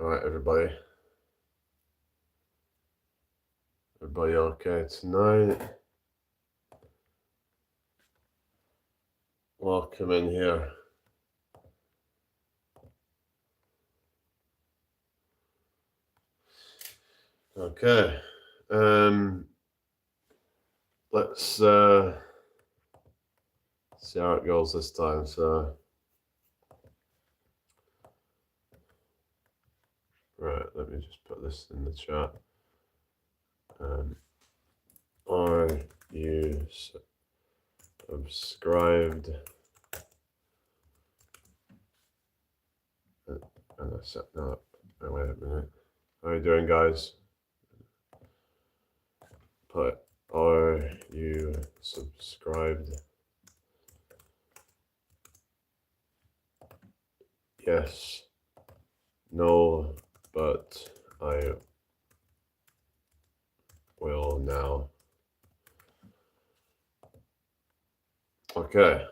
All right, everybody. Everybody okay tonight? Welcome in here. Okay. Let's see how it goes this time. So, right, let me just put this in the chat. Are you subscribed? And I set no. Wait a minute. How are you doing, guys? Put, are you subscribed? Yes. No, but I will now. Okay.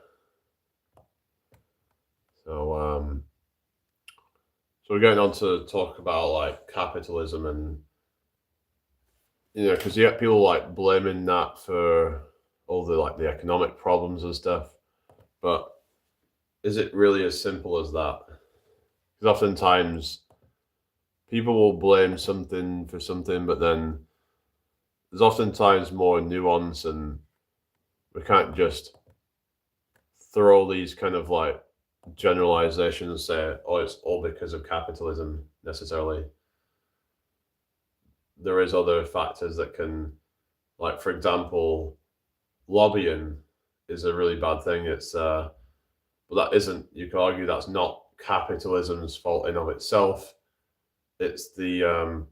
So we're getting on to talk about like capitalism and because you get people like blaming that for all the economic problems and stuff. But is it really as simple as that? Because oftentimes people will blame something for something, but then there's oftentimes more nuance, and we can't just throw these kind of like generalizations and say, oh, it's all because of capitalism necessarily. There is other factors that can, like for example, lobbying is a really bad thing. It's but that isn't. You could argue that's not capitalism's fault in of itself. It's the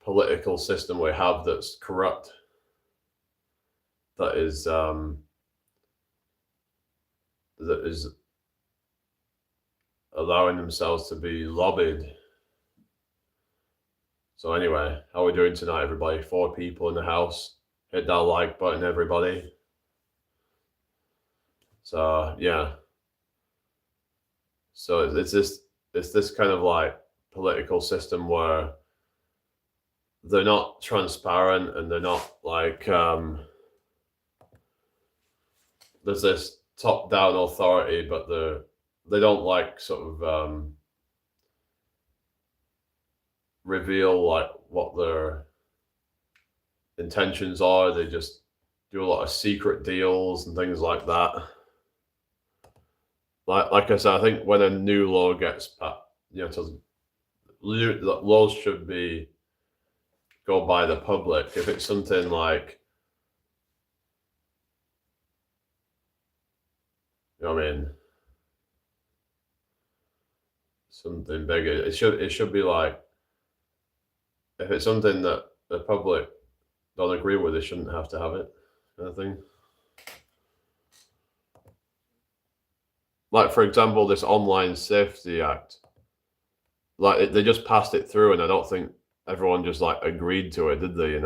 political system we have that's corrupt. That is allowing themselves to be lobbied. So anyway, how are we doing tonight, everybody? 4 people in the house. Hit that like button, everybody. So yeah. So it's this kind of like political system where they're not transparent and they're not like there's this top down authority, but they don't like sort of reveal like what their intentions are. They just do a lot of secret deals and things like that. Like I said, I think when a new law gets passed, laws should be go by the public. If it's something like, I mean, something bigger, it should be like, if it's something that the public don't agree with, they shouldn't have to have it, kind of thing. Like for example, this Online Safety Act, like they just passed it through, and I don't think everyone just like agreed to it, did they?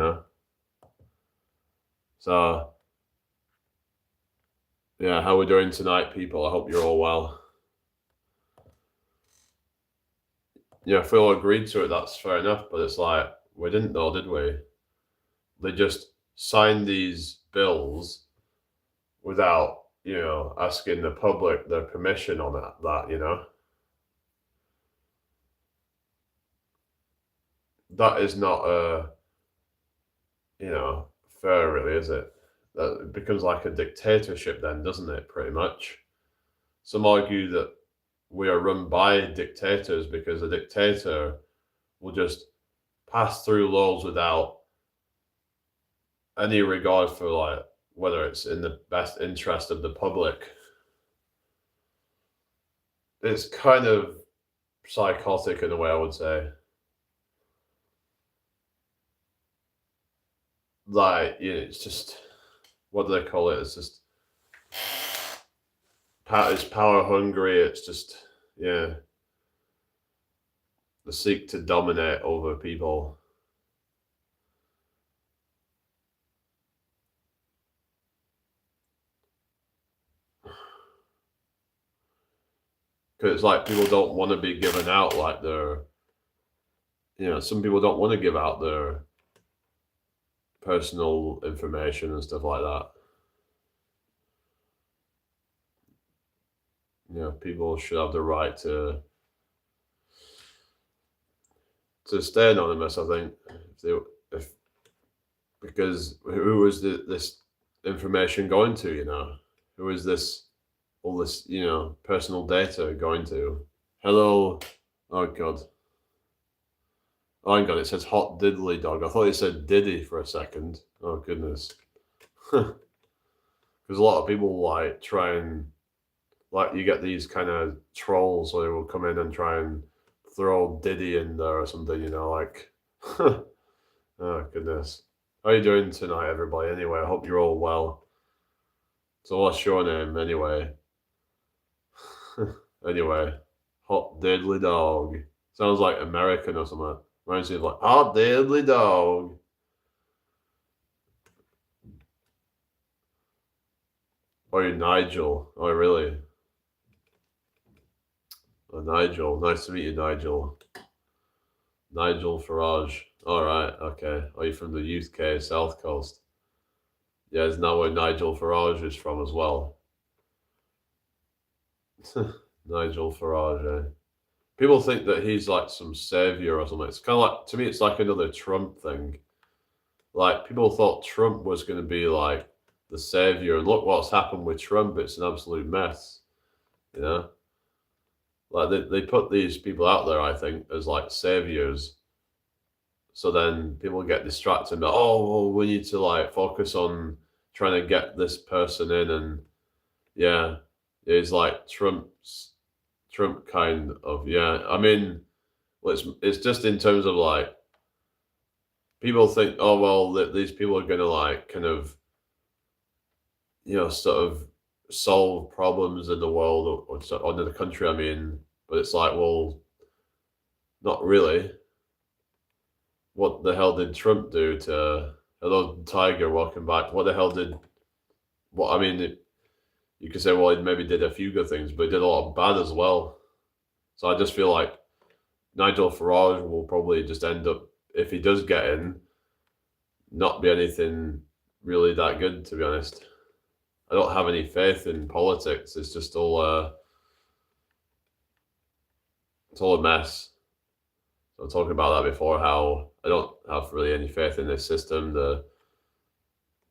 So yeah, how are we doing tonight, people? I hope you're all well. Yeah, if we all agreed to it, that's fair enough. But it's like, we didn't know, did we? They just signed these bills without, asking the public their permission on that. That is not fair, really, is it? That becomes like a dictatorship then, doesn't it, pretty much? Some argue that we are run by dictators because a dictator will just pass through laws without any regard for like whether it's in the best interest of the public. It's kind of psychotic in a way, I would say. Like, it's just, what do they call it? It's just it's power hungry. It's just, yeah, the seek to dominate over people. Because it's like people don't want to be given out like their some people don't want to give out their personal information and stuff like that. People should have the right to stay anonymous. I think if because who is this information going to? Who is this all this personal data going to? Hello, oh god, oh my god, it says hot diddly dog. I thought it said Diddy for a second. Oh goodness, because a lot of people try and you get these kind of trolls where they will come in and try and throw Diddy in there or something. Oh goodness. How you doing tonight, everybody? Anyway, I hope you're all well. So what's your name, anyway? Anyway, hot diddly dog. Sounds like American or something. Reminds me of hot diddly dog. Oh, you're Nigel. Oh, really? Oh, Nigel. Nice to meet you, Nigel. Nigel Farage. All right, okay. Are you from the UK South Coast? Yeah, isn't that where Nigel Farage is from as well? Nigel Farage. People think that he's like some savior or something. It's kind of to me, it's like another Trump thing. People thought Trump was going to be like the savior, and look what's happened with Trump. It's an absolute mess. They put these people out there, I think, as saviors. So then people get distracted. And, well, we need to focus on trying to get this person in, and it's like Trump kind of I mean, well, it's just in terms of people think, that these people are going to kind of sort of solve problems in the world or in the country. I mean, but it's well, not really. What the hell did Trump do to hello Tiger? Welcome back. What the hell did what? I mean, you could say, well, he maybe did a few good things, but he did a lot of bad as well. So I just feel like Nigel Farage will probably just end up, if he does get in, not be anything really that good, to be honest. I don't have any faith in politics. It's just all it's all a mess. I was talking about that before, how I don't have really any faith in this system.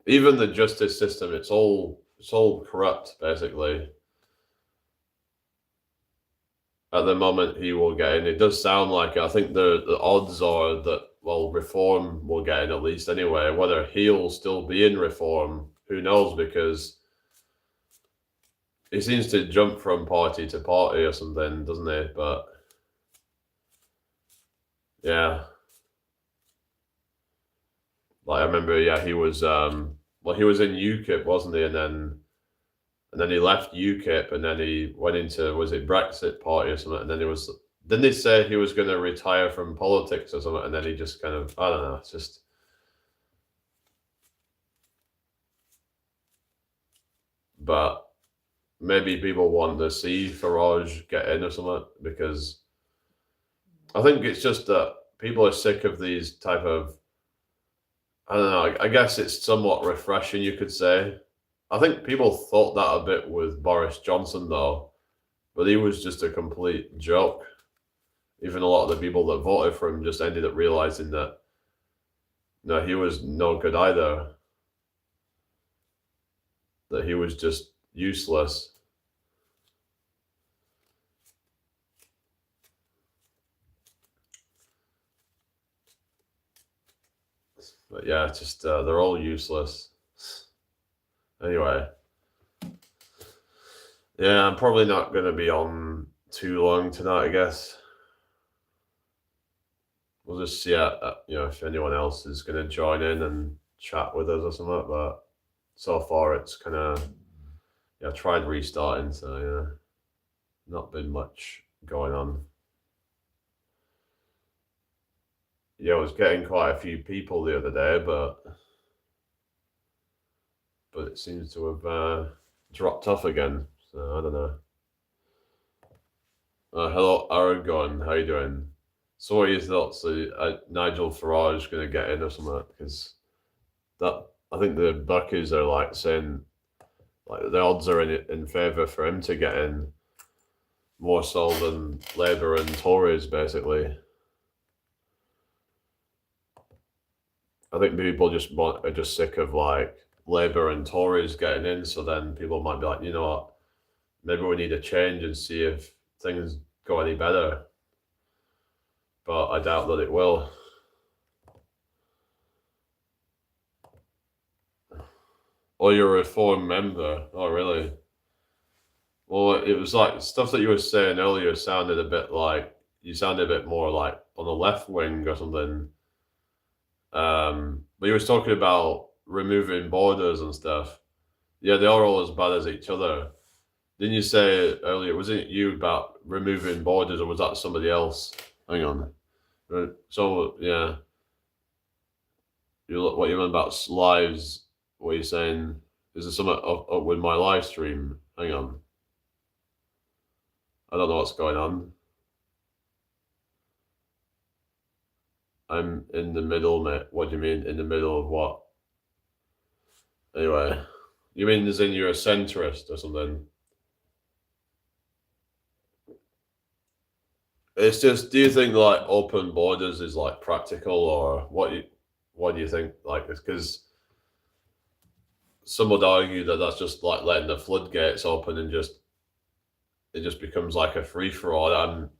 Even the justice system, it's all corrupt, basically. At the moment, he will get in. It does sound like I think the odds are that reform will get in at least anyway. Whether he'll still be in reform, who knows? Because he seems to jump from party to party or something, doesn't he? But yeah. I remember, he was he was in UKIP, wasn't he? And then he left UKIP, and then he went into, was it Brexit Party or something? And then didn't they say he was going to retire from politics or something? And then he just kind of, I don't know, it's just. But maybe people want to see Farage get in or something, because I think it's just that people are sick of these type of, I don't know, I guess it's somewhat refreshing, you could say. I think people thought that a bit with Boris Johnson, though, but he was just a complete joke. Even a lot of the people that voted for him just ended up realizing that, no, he was no good either. That he was just useless. But yeah, just they're all useless. Anyway. Yeah, I'm probably not going to be on too long tonight, I guess. We'll just see if anyone else is going to join in and chat with us or something. But so far, it's kind of, I tried restarting, so not been much going on. Yeah, I was getting quite a few people the other day, but it seems to have dropped off again. So I don't know. Hello, Aragon. How you doing? So what are your thoughts? Nigel Farage going to get in or something? Because that I think the bookies are like saying like the odds are in favour for him to get in more so than Labour and Tories, basically. I think people are just sick of like Labour and Tories getting in, so then people might be like, you know what, maybe we need a change and see if things go any better. But I doubt that it will. Oh, you're a reform member. Oh, really? Well, it was like stuff that you were saying earlier sounded a bit like you sounded a bit more like on the left wing or something. But you was talking about removing borders and stuff. Yeah, they are all as bad as each other. Didn't you say earlier? Wasn't it you about removing borders, or was that somebody else? Hang on. So yeah, you look what you meant about lives. What you're saying? Is there something up with my live stream? Hang on. I don't know what's going on. I'm in the middle, mate. What do you mean in the middle of what? Anyway, you mean as in you're a centrist or something? It's just, do you think like open borders is like practical, or what do you think? Like, it's because some would argue that that's just like letting the floodgates open and it just becomes like a free for all. And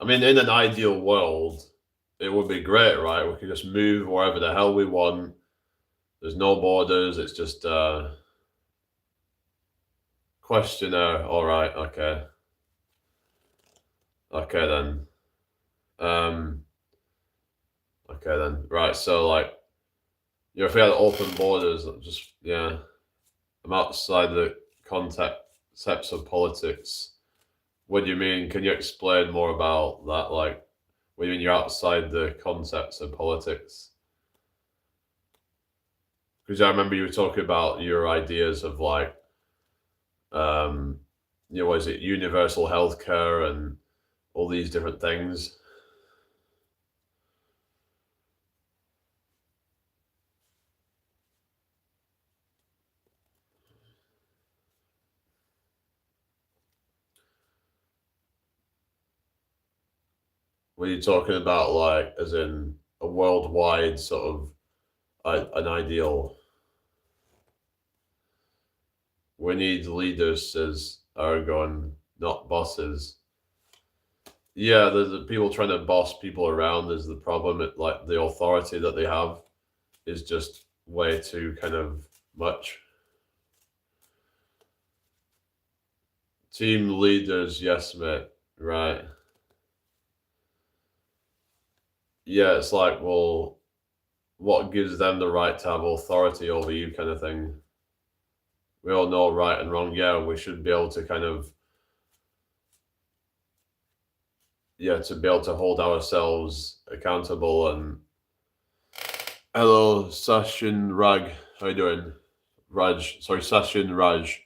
I mean, in an ideal world, it would be great, right? We could just move wherever the hell we want. There's no borders. It's just questionnaire. All right, okay, okay then. Um, okay then. Right. So like, if we had open borders, just yeah, I'm outside the concepts of politics. What do you mean? Can you explain more about that? Like, what do you mean you're outside the concepts of politics? Because I remember you were talking about your ideas of like, um, what is it, universal healthcare and all these different things. Were you talking about like, as in a worldwide sort of an ideal? We need leaders, says Aragon, not bosses. Yeah, the people trying to boss people around is the problem. Like the authority that they have is just way too kind of much. Team leaders, yes, mate. Right. Yeah, it's like, well, what gives them the right to have authority over you, kind of thing. We all know right and wrong. Yeah, we should be able to kind of, yeah, to be able to hold ourselves accountable. And hello, Sashin Rag. How you doing? Raj, sorry, Sashin Raj.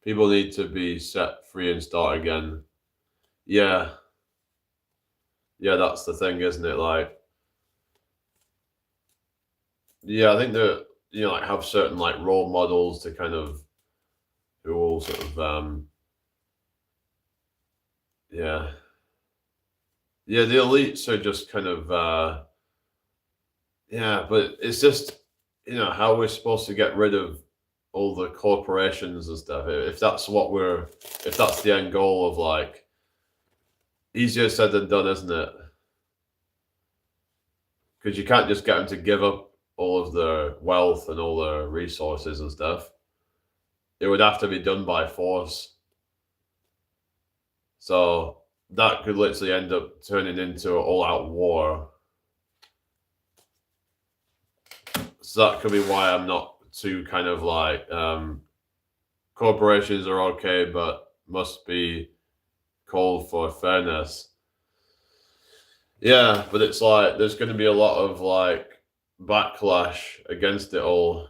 People need to be set free and start again. Yeah, yeah, that's the thing, isn't it? Like, yeah, I think that like have certain like role models to kind of who all sort of yeah, yeah, the elites are just kind of yeah, but it's just how we're supposed to get rid of all the corporations and stuff. If that's if that's the end goal of like, easier said than done, isn't it? Because you can't just get them to give up all of their wealth and all their resources and stuff. It would have to be done by force. So that could literally end up turning into an all-out war. So that could be why I'm not too kind of like corporations are okay, but must be called for fairness. Yeah, but it's like there's going to be a lot of like backlash against it all.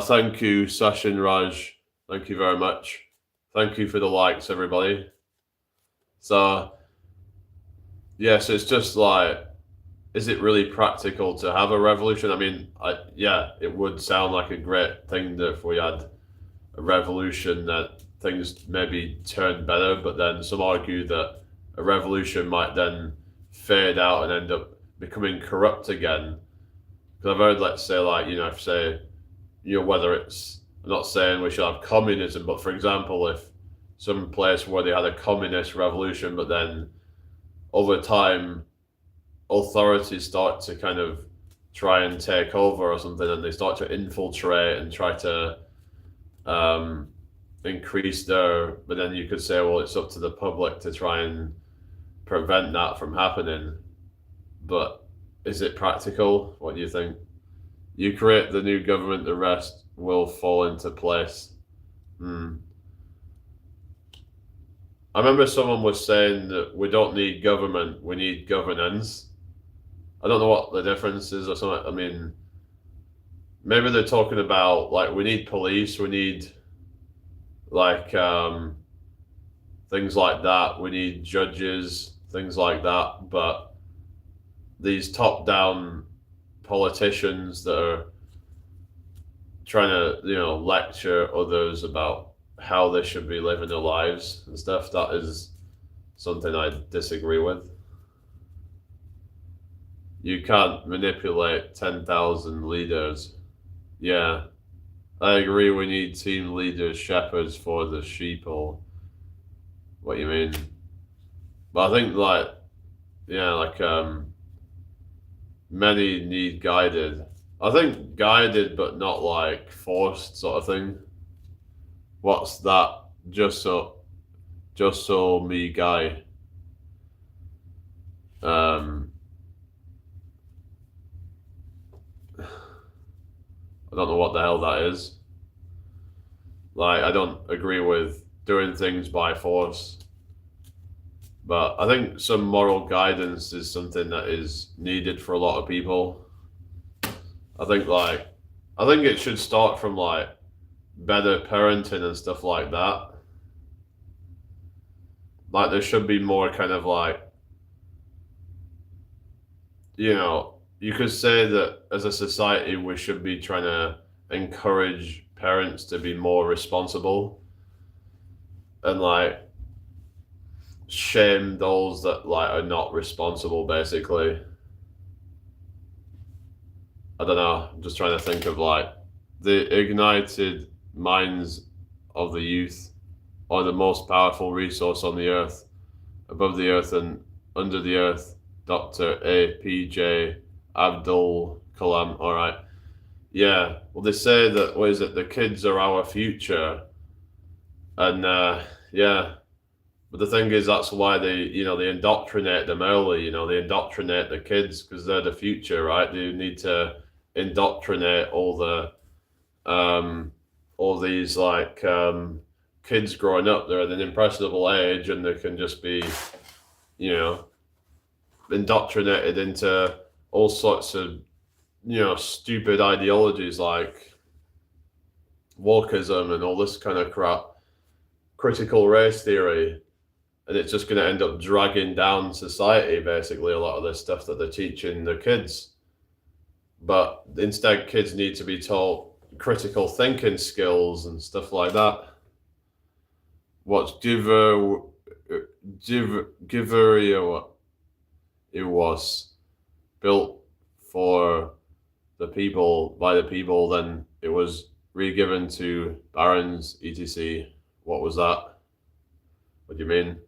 Thank you, Sashin Raj. Thank you very much. Thank you for the likes, everybody. So yeah, so it's just like, is it really practical to have a revolution? I mean, yeah, it would sound like a great thing that if we had a revolution that things maybe turn better, but then some argue that a revolution might then fade out and end up becoming corrupt again. Because I've heard, let's say, like, if say, whether it's, I'm not saying we should have communism, but for example, if some place where they had a communist revolution, but then over time authorities start to kind of try and take over or something, and they start to infiltrate and try to increase their, but then you could say, well, it's up to the public to try and prevent that from happening. But is it practical? What do you think? You create the new government, the rest will fall into place. I remember someone was saying that we don't need government, we need governance. I don't know what the difference is or something. I mean, maybe they're talking about like we need police, we need like things like that, we need judges, things like that. But these top-down politicians that are trying to lecture others about how they should be living their lives and stuff, that is something I disagree with. You can't manipulate 10,000 leaders. Yeah, I agree. We need team leaders, shepherds for the sheep, or what you mean. But I think many need guided. I think guided, but not like forced sort of thing. What's that? Just so me guy. I don't know what the hell that is. Like, I don't agree with doing things by force. But I think some moral guidance is something that is needed for a lot of people. I think it should start from like better parenting and stuff like that. Like there should be more kind of like, you could say that as a society we should be trying to encourage parents to be more responsible and like shame those that like are not responsible, basically. I don't know, I'm just trying to think of like the ignited minds of the youth are the most powerful resource on the earth, above the earth and under the earth. Dr. A.P.J. Abdul Kalam. All right. Yeah. Well, they say that, what is it? The kids are our future. And yeah. But the thing is, that's why they indoctrinate them early. They indoctrinate the kids because they're the future, right? They need to indoctrinate all these like kids growing up. They're at an impressionable age, and they can just be, indoctrinated into all sorts of, stupid ideologies like wokeism and all this kind of crap, critical race theory. And it's just going to end up dragging down society, basically, a lot of this stuff that they're teaching the kids. But instead, kids need to be taught critical thinking skills and stuff like that. What's giver it was built for the people, by the people, then it was re-given to barons, etc. What was that? What do you mean?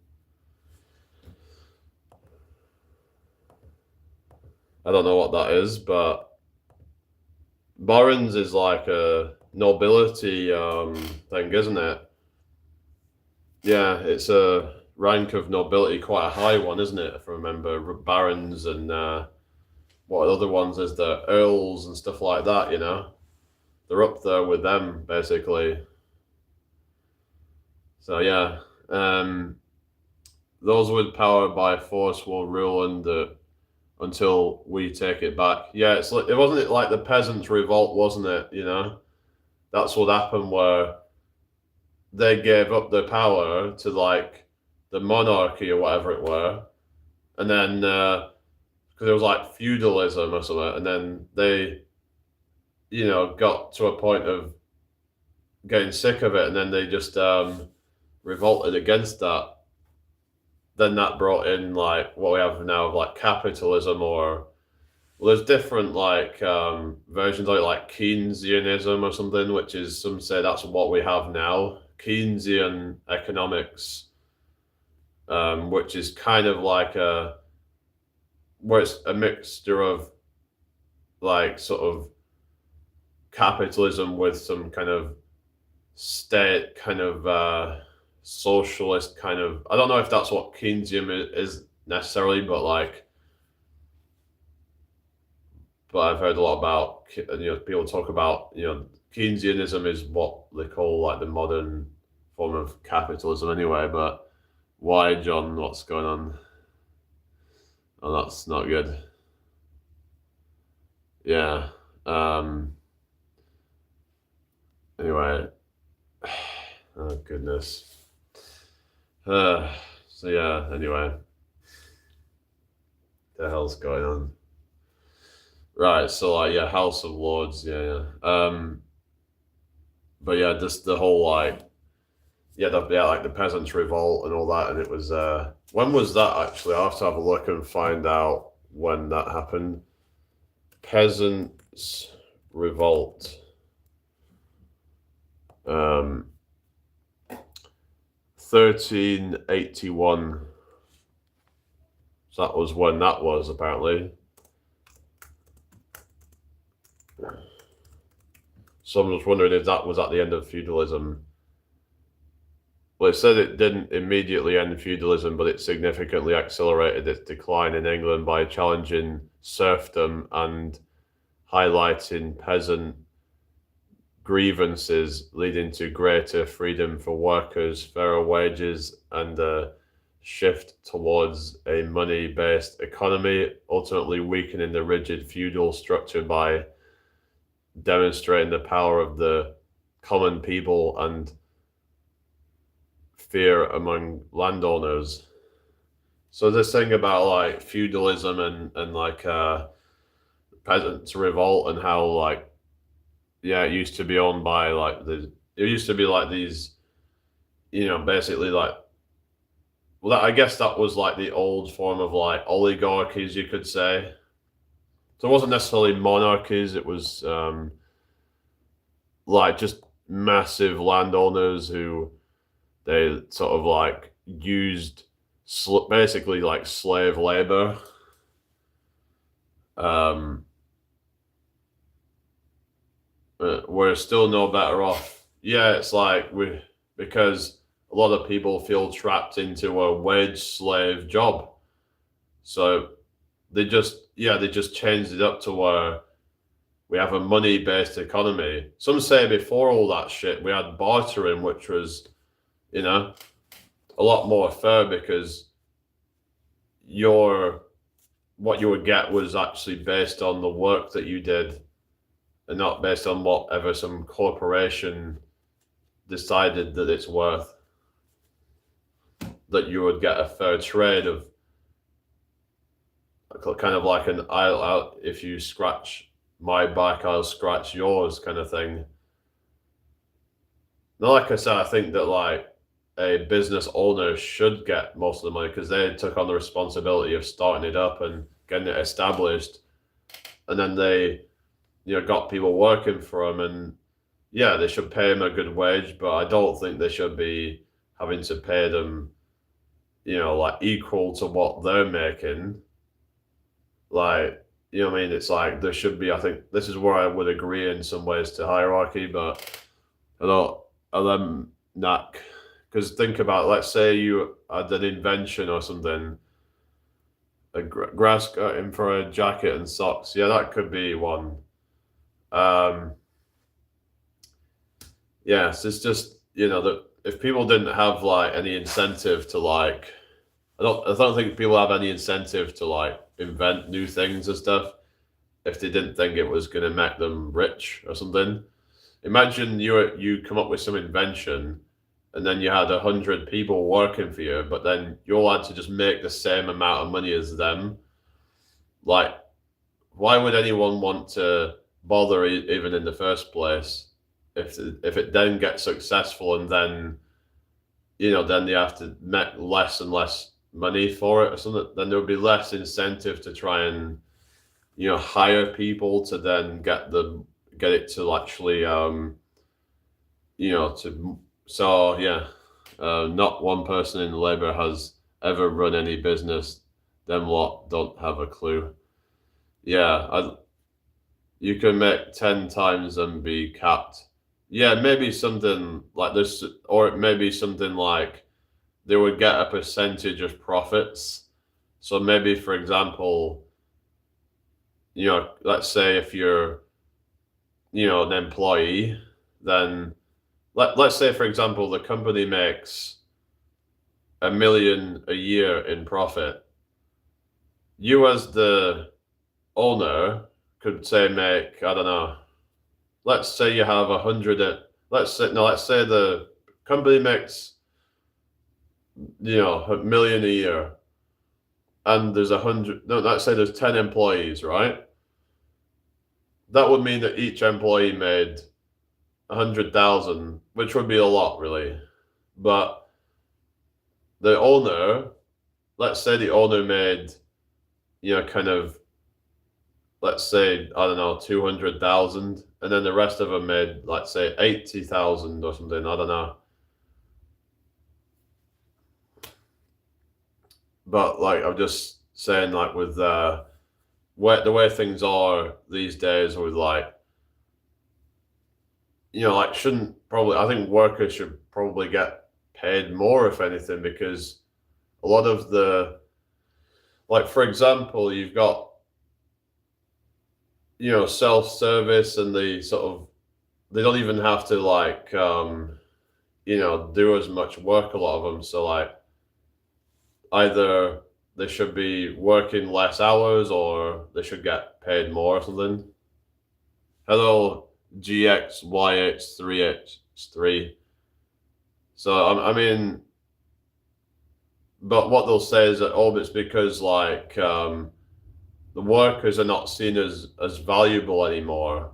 I don't know what that is, but barons is like a nobility thing, isn't it? Yeah, it's a rank of nobility, quite a high one, isn't it? If I remember, barons and what other ones is there? Earls and stuff like that, They're up there with them, basically. So yeah, those with power by force will rule until we take it back. Yeah, it wasn't like the peasants' revolt, wasn't it? That's what happened, where they gave up their power to like the monarchy or whatever it were, and then because it was like feudalism or something, and then they, got to a point of getting sick of it, and then they just revolted against that. Then that brought in like what we have now of like capitalism, or well, there's different like versions of it, like Keynesianism or something, which is, some say that's what we have now, Keynesian economics, which is kind of like where it's a mixture of like sort of capitalism with some kind of state kind of socialist kind of, I don't know if that's what Keynesian is necessarily, but I've heard a lot about, people talk about, Keynesianism is what they call like the modern form of capitalism anyway. But why, John? What's going on? Oh, that's not good. Yeah. Anyway. Oh goodness. So yeah. Anyway, the hell's going on? Right. So like, yeah, House of Lords. Yeah. But yeah, just the whole like, like the peasants' revolt and all that, and it was when was that actually? I'll have to have a look and find out when that happened. Peasants' revolt. 1381. So that was when that was, apparently. So I'm just wondering if that was at the end of feudalism. Well, it said it didn't immediately end feudalism, but it significantly accelerated its decline in England by challenging serfdom and highlighting peasant grievances, leading to greater freedom for workers, fairer wages, and a shift towards a money-based economy, ultimately weakening the rigid feudal structure by demonstrating the power of the common people and fear among landowners. So this thing about like feudalism and like peasants' revolt, and how like, yeah, it used to be owned by like it used to be like these, basically like, well, I guess that was like the old form of like oligarchies, you could say. So it wasn't necessarily monarchies, it was like just massive landowners who they sort of like used basically like slave labor. We're still no better off. Yeah, it's like because a lot of people feel trapped into a wage slave job. So they just changed it up to where we have a money based economy. Some say before all that shit we had bartering, which was, a lot more fair, because what you would get was actually based on the work that you did, and not based on whatever some corporation decided that it's worth. That you would get a fair trade of kind of like an I'll out, if you scratch my back, I'll scratch yours kind of thing. Now, like I said, I think that like a business owner should get most of the money because they took on the responsibility of starting it up and getting it established, and then they, got people working for them, and yeah, they should pay them a good wage, but I don't think they should be having to pay them, like equal to what they're making. Like, what I mean? It's like there should be, I think this is where I would agree in some ways to hierarchy, but I don't, not, because think about, let's say you had an invention or something, a grass cutting for a jacket and socks. Yeah, that could be one. Yes, it's just, that if people didn't have like any incentive to like, I don't think people have any incentive to like invent new things and stuff if they didn't think it was going to make them rich or something. Imagine you come up with some invention, and then you had 100 people working for you, but then you all had to just make the same amount of money as them. Like, why would anyone want to bother even in the first place if it then gets successful and then then they have to make less and less money for it or something? Then there would be less incentive to try and hire people to then get it to actually to so yeah. Not one person in labor has ever run any business. Them lot don't have a clue. Yeah, you can make 10 times and be capped. Yeah, maybe something like this, or it may be something like they would get a percentage of profits. So maybe, for example, let's say if you're, an employee, then let's say, for example, the company makes $1 million a year in profit. You as the owner could say make, I don't know, let's say you have 100, let's say the company makes, $1 million a year, and there's 100, no, let's say there's 10 employees, right? That would mean that each employee made 100,000, which would be a lot, really. But the owner, let's say the owner made, kind of, let's say, I don't know, 200,000, and then the rest of them made, let's say, 80,000 or something. I don't know. But like I'm just saying, like with the way things are these days, with like shouldn't probably, I think workers should probably get paid more, if anything, because a lot of the, like, for example, you've got self-service, and they don't even have to like do as much work, a lot of them. So like either they should be working less hours or they should get paid more or something. Hello, GXYX3X3. So I mean, but what they'll say is that it's because like the workers are not seen as valuable anymore.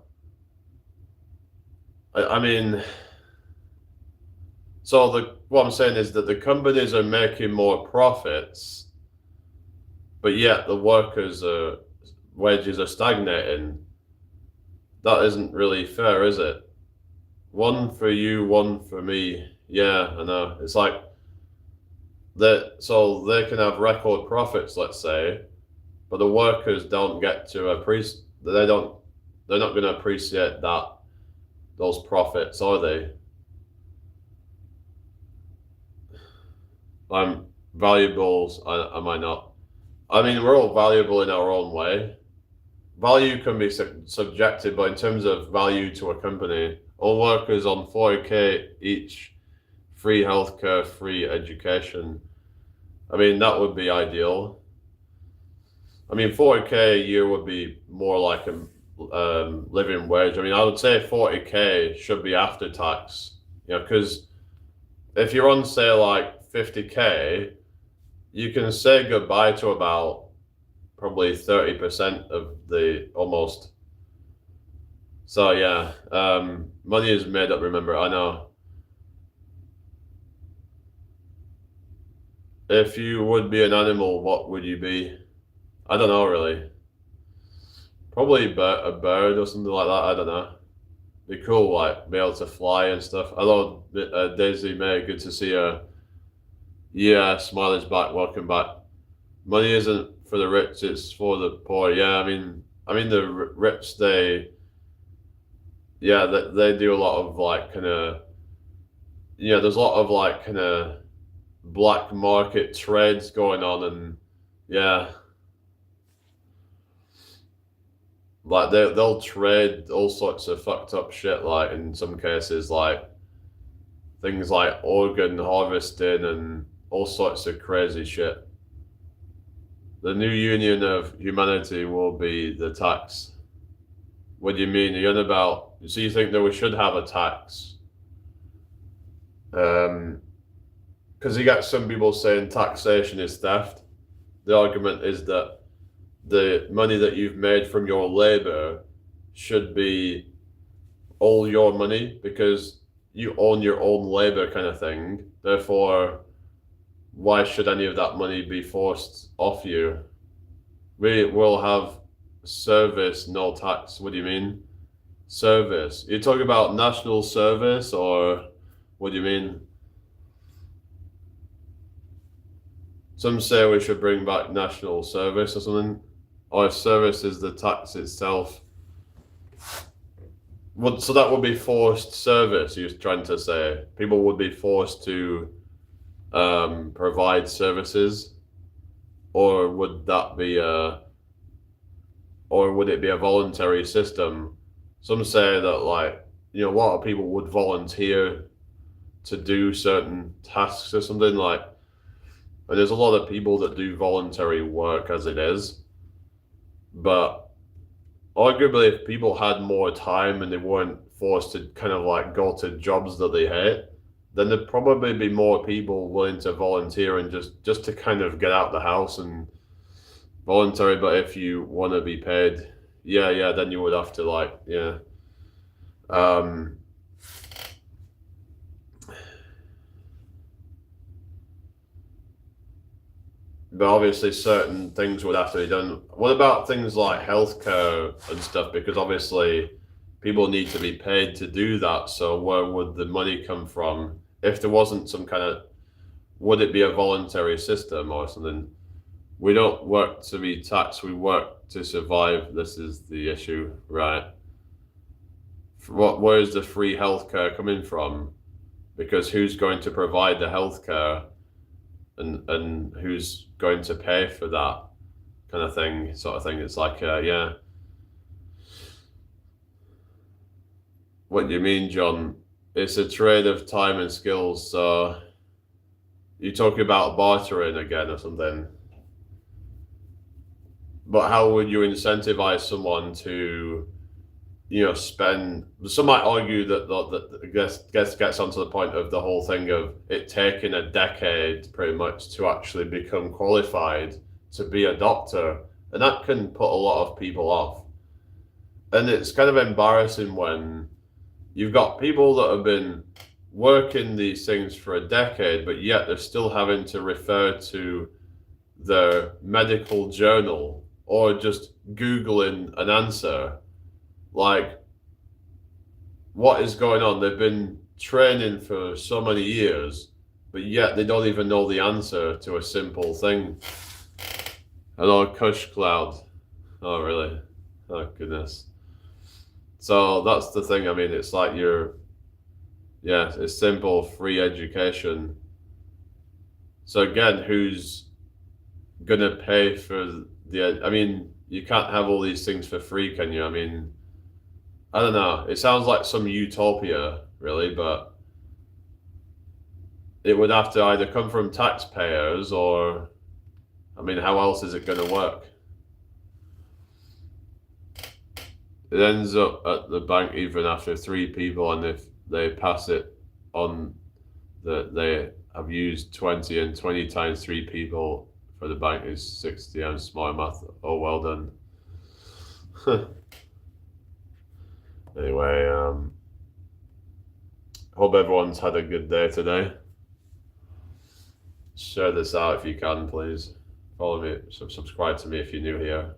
I mean, so what I'm saying is that the companies are making more profits, but yet the workers' wages are stagnating. That isn't really fair, is it? One for you, one for me. Yeah, I know. It's like that. So they can have record profits, let's say, but the workers don't get to appreciate. They're not going to appreciate those profits, are they? I'm valuable. Am I not? I mean, we're all valuable in our own way. Value can be subjective, but in terms of value to a company, all workers on 40K each, free healthcare, free education. I mean, that would be ideal. I mean, 40K a year would be more like a living wage. I mean, I would say 40K should be after tax, because if you're on, say, like 50K, you can say goodbye to about probably 30% of the almost. So yeah, money is made up, remember, I know. If you would be an animal, what would you be? I don't know, really. Probably a bird or something like that. I don't know. Be cool, like be able to fly and stuff. Hello, Daisy May. Good to see you. Yeah, Smiley's back. Welcome back. Money isn't for the rich; it's for the poor. Yeah, I mean the rich. They do a lot of like kind of There's a lot of like kind of black market trades going on, and yeah. Like they'll trade all sorts of fucked up shit, like in some cases, like things like organ harvesting and all sorts of crazy shit. The new union of humanity will be the tax. What do you mean? Are you on about? So you think that we should have a tax? Because you get some people saying taxation is theft. The argument is that the money that you've made from your labor should be all your money because you own your own labor, kind of thing. Therefore, why should any of that money be forced off you? We will have service, no tax. What do you mean? Service. You're talking about national service, or what do you mean? Some say we should bring back national service or something. Or if service is the tax itself. So that would be forced service, you're trying to say. People would be forced to provide services, or would that be or would it be a voluntary system? Some say that, like, a lot of people would volunteer to do certain tasks or something, like, and there's a lot of people that do voluntary work as it is, but arguably if people had more time and they weren't forced to kind of like go to jobs that they hate, then there'd probably be more people willing to volunteer and just to kind of get out the house and voluntary. But if you want to be paid, yeah, then you would have to, like, um but obviously certain things would have to be done. What about things like healthcare and stuff? Because obviously people need to be paid to do that. So where would the money come from if there wasn't some kind of? Would it be a voluntary system or something? We don't work to be taxed. We work to survive. This is the issue, right? Where is the free healthcare coming from? Because who's going to provide the healthcare, and who's going to pay for that kind of thing, sort of thing? It's like, yeah. What do you mean, John? It's a trade of time and skills. So you talking about bartering again or something? But how would you incentivize someone to, spend? Some might argue that gets onto the point of the whole thing of it taking a decade pretty much to actually become qualified to be a doctor, and that can put a lot of people off. And it's kind of embarrassing when you've got people that have been working these things for a decade, but yet they're still having to refer to their medical journal or just Googling an answer. Like, what is going on? They've been training for so many years, but yet they don't even know the answer to a simple thing. Hello, Kush Cloud. Oh, really? Oh, goodness. So that's the thing. I mean, it's like it's simple, free education. So again, who's gonna pay for I mean, you can't have all these things for free, can you? I mean, I don't know. It sounds like some utopia, really, but it would have to either come from taxpayers or, I mean, how else is it going to work? It ends up at the bank even after 3 people, and if they pass it on that they have used 20, and 20 times 3 people for the bank is 60. I'm smart math. Oh, well done. Anyway, hope everyone's had a good day today. Share this out if you can, please. Follow me, subscribe to me if you're new here.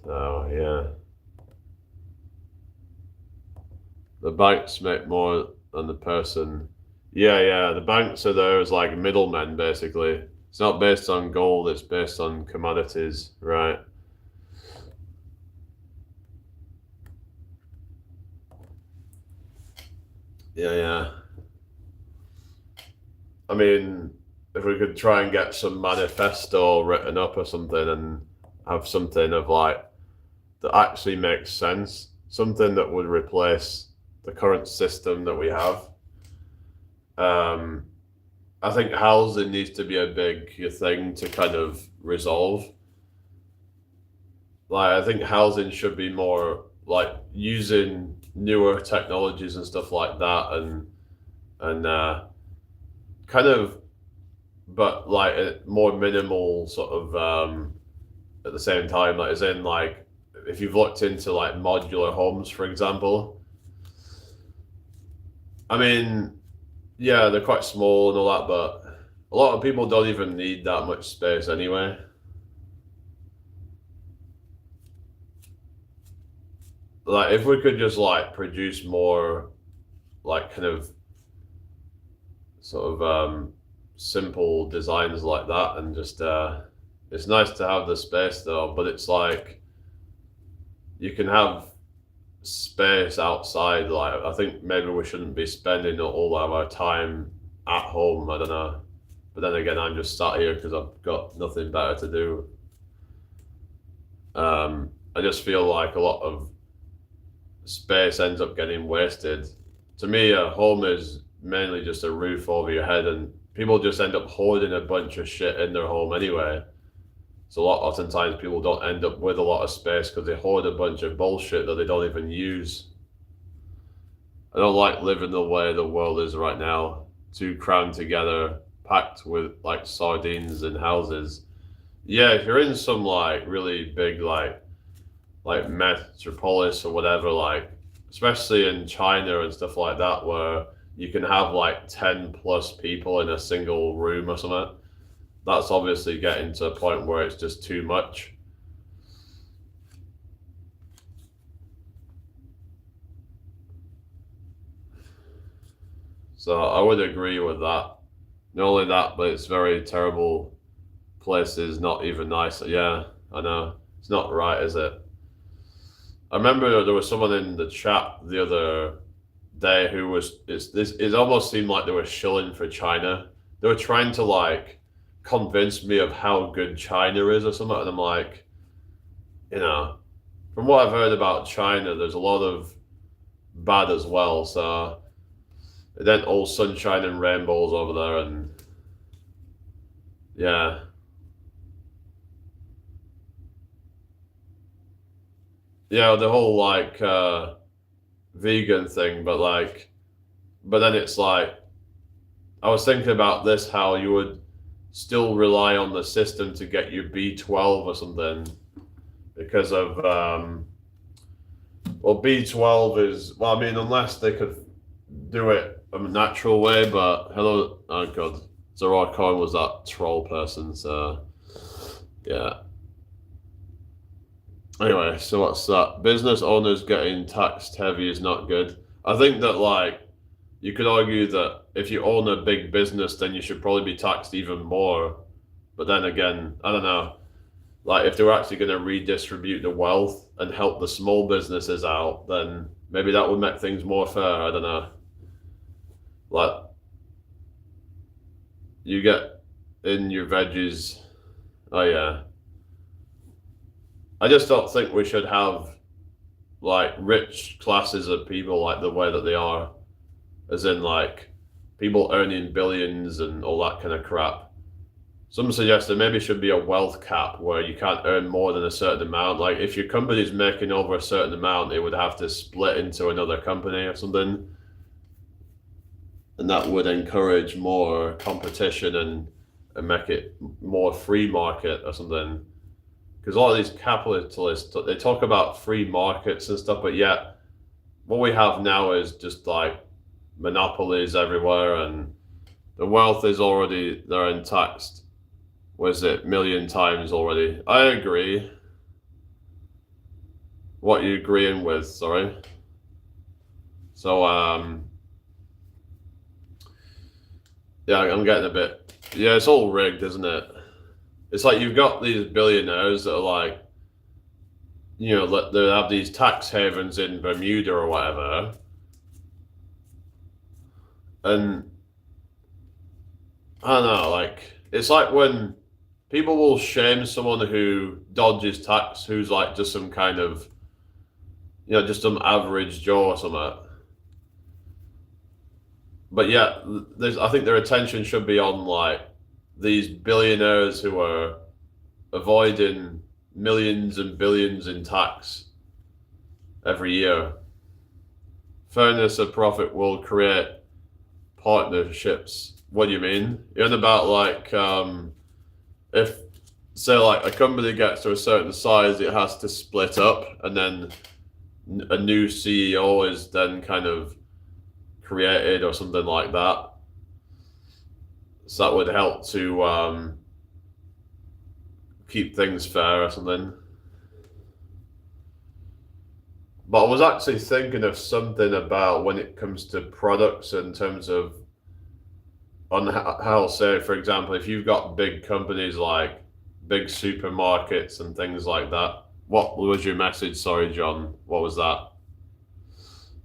So, yeah. The banks make more than the person. Yeah, the banks are there as like middlemen, basically. It's not based on gold, it's based on commodities, right? Yeah. I mean, if we could try and get some manifesto written up or something and have something of like that actually makes sense, something that would replace the current system that we have. I think housing needs to be a big thing to kind of resolve. Like, I think housing should be more like using newer technologies and stuff like that, and and kind of, but like a more minimal sort of at the same time, like as in like if you've looked into like modular homes, for example. I mean, yeah, they're quite small and all that, but a lot of people don't even need that much space anyway. Like if we could just like produce more like kind of sort of simple designs like that, and just it's nice to have the space though, but it's like you can have space outside. Like I think maybe we shouldn't be spending all of our time at home. I don't know, but then again, I'm just sat here because I've got nothing better to do. I just feel like a lot of space ends up getting wasted. To me, a home is mainly just a roof over your head, and people just end up hoarding a bunch of shit in their home anyway. So oftentimes people don't end up with a lot of space because they hoard a bunch of bullshit that they don't even use. I don't like living the way the world is right now, too crammed together, packed with like sardines in houses. Yeah, if you're in some like really big like metropolis or whatever, like especially in China and stuff like that, where you can have like 10 plus people in a single room or something. That's obviously getting to a point where it's just too much. So I would agree with that. Not only that, but it's very terrible places, not even nice. Yeah, I know. It's not right, is it? I remember there was someone in the chat the other day who was it almost seemed like they were shilling for China. They were trying to like convince me of how good China is or something, and I'm like, you know, from what I've heard about China, there's a lot of bad as well. So then all sunshine and rainbows over there, and yeah, yeah, the whole like vegan thing, but like, but then it's like I was thinking about this how you would still rely on the system to get you B12 or something because of well B12 is well I mean unless they could do it a natural way, but hello, oh god, Zara Cohen was that troll person, so yeah. Anyway, so what's that? Business owners getting taxed heavy is not good. I think that like you could argue that if you own a big business, then you should probably be taxed even more. But then again, I don't know. Like if they were actually going to redistribute the wealth and help the small businesses out, then maybe that would make things more fair. I don't know. Like you get in your veggies. Oh yeah. I just don't think we should have like rich classes of people like the way that they are, as in like people earning billions and all that kind of crap. Some suggest there maybe should be a wealth cap where you can't earn more than a certain amount. Like if your company's making over a certain amount, it would have to split into another company or something. And that would encourage more competition and make it more free market or something. Because a lot of these capitalists, they talk about free markets and stuff, but yet what we have now is just like monopolies everywhere, and the wealth is already there and taxed. Was it million times already? I agree. What are you agreeing with? Sorry. So yeah, I'm getting a bit. Yeah, it's all rigged, isn't it? It's like you've got these billionaires that are like, you know, they have these tax havens in Bermuda or whatever, and I don't know, like it's like when people will shame someone who dodges tax, who's like just some kind of, you know, just some average Joe or something. But yeah, I think their attention should be on like these billionaires who are avoiding millions and billions in tax every year. Fairness of profit will create partnerships. What do you mean? You're on about like if say like a company gets to a certain size, it has to split up, and then a new CEO is then kind of created or something like that. So that would help to keep things fair or something. But I was actually thinking of something about when it comes to products in terms of on how say, for example, if you've got big companies like big supermarkets and things like that. What was your message? Sorry, John. What was that?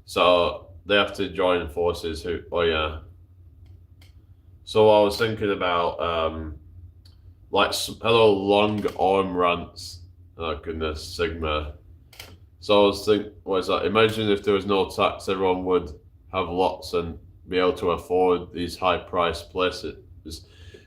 So they have to join forces. Who? Oh yeah. So I was thinking about like hello long arm rants. Oh goodness, Sigma. So I was thinking, what is that? Imagine if there was no tax, everyone would have lots and be able to afford these high priced places.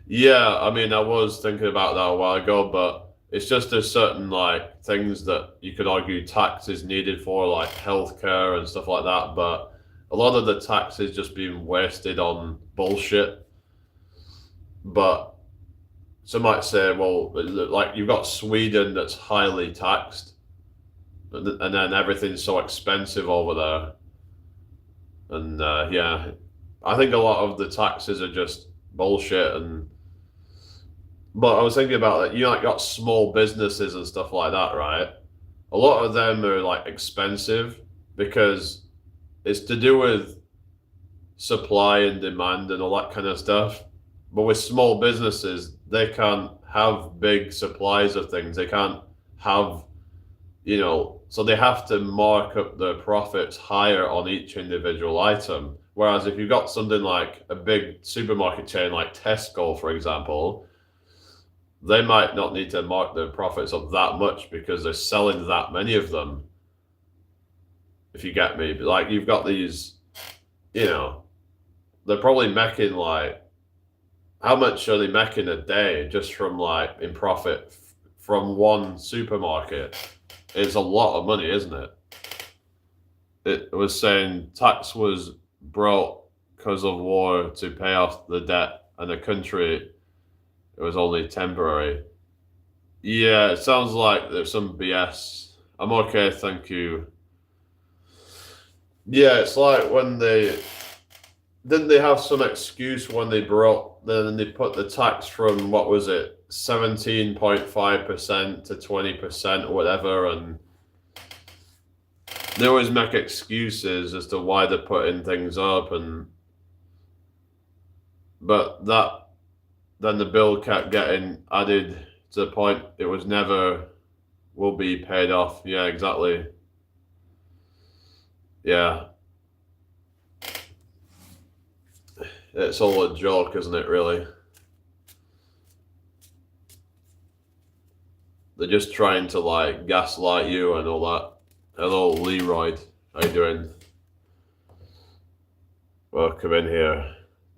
Yeah, I mean, I was thinking about that a while ago, but it's just there's certain like things that you could argue tax is needed for, like healthcare and stuff like that. But a lot of the tax is just being wasted on bullshit. But some might say, well, like you've got Sweden that's highly taxed, and then everything's so expensive over there. And yeah, I think a lot of the taxes are just bullshit. And but I was thinking about that. You like got small businesses and stuff like that, right? A lot of them are like expensive because it's to do with supply and demand and all that kind of stuff. But with small businesses, they can't have big supplies of things. They can't have, so they have to mark up their profits higher on each individual item. Whereas if you've got something like a big supermarket chain like Tesco, for example, they might not need to mark their profits up that much because they're selling that many of them. If you get me, like you've got these, they're probably making like, how much are they making a day just from like in profit from one supermarket? It's a lot of money, isn't it? It was saying tax was brought because of war to pay off the debt, and the country it was only temporary. Yeah, it sounds like there's some BS. I'm okay, thank you. Yeah, it's like when they didn't they have some excuse when they brought then they put the tax from what was it 17.5% to 20% or whatever, and they always make excuses as to why they're putting things up, but that then the bill kept getting added to the point it was never will be paid off. Yeah, exactly. Yeah. It's all a joke, isn't it, really? They're just trying to like gaslight you and all that. Hello, Leroy. How you doing? Welcome in here.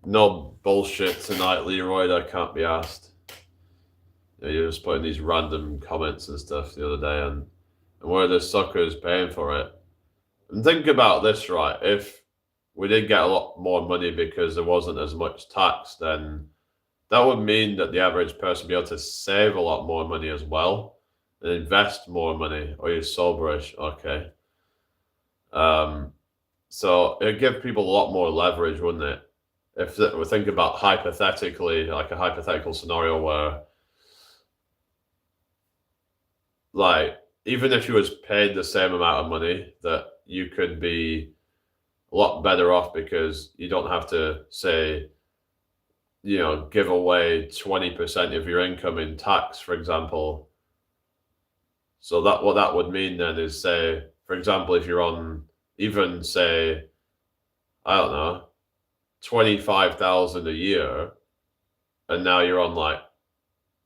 No bullshit tonight, Leroy. I can't be asked. You're just putting these random comments and stuff the other day, and where the suckers paying for it. And think about this, right? If we did get a lot more money because there wasn't as much tax, then that would mean that the average person would be able to save a lot more money as well and invest more money. Or you're soberish, okay. So it'd give people a lot more leverage, wouldn't it? If we think about hypothetically, like a hypothetical scenario where, like, even if you was paid the same amount of money, that you could be a lot better off because you don't have to say, give away 20% of your income in tax, for example. So that what that would mean then is, say, for example, if you're on even say, I don't know, 25,000 a year, and now you're on like,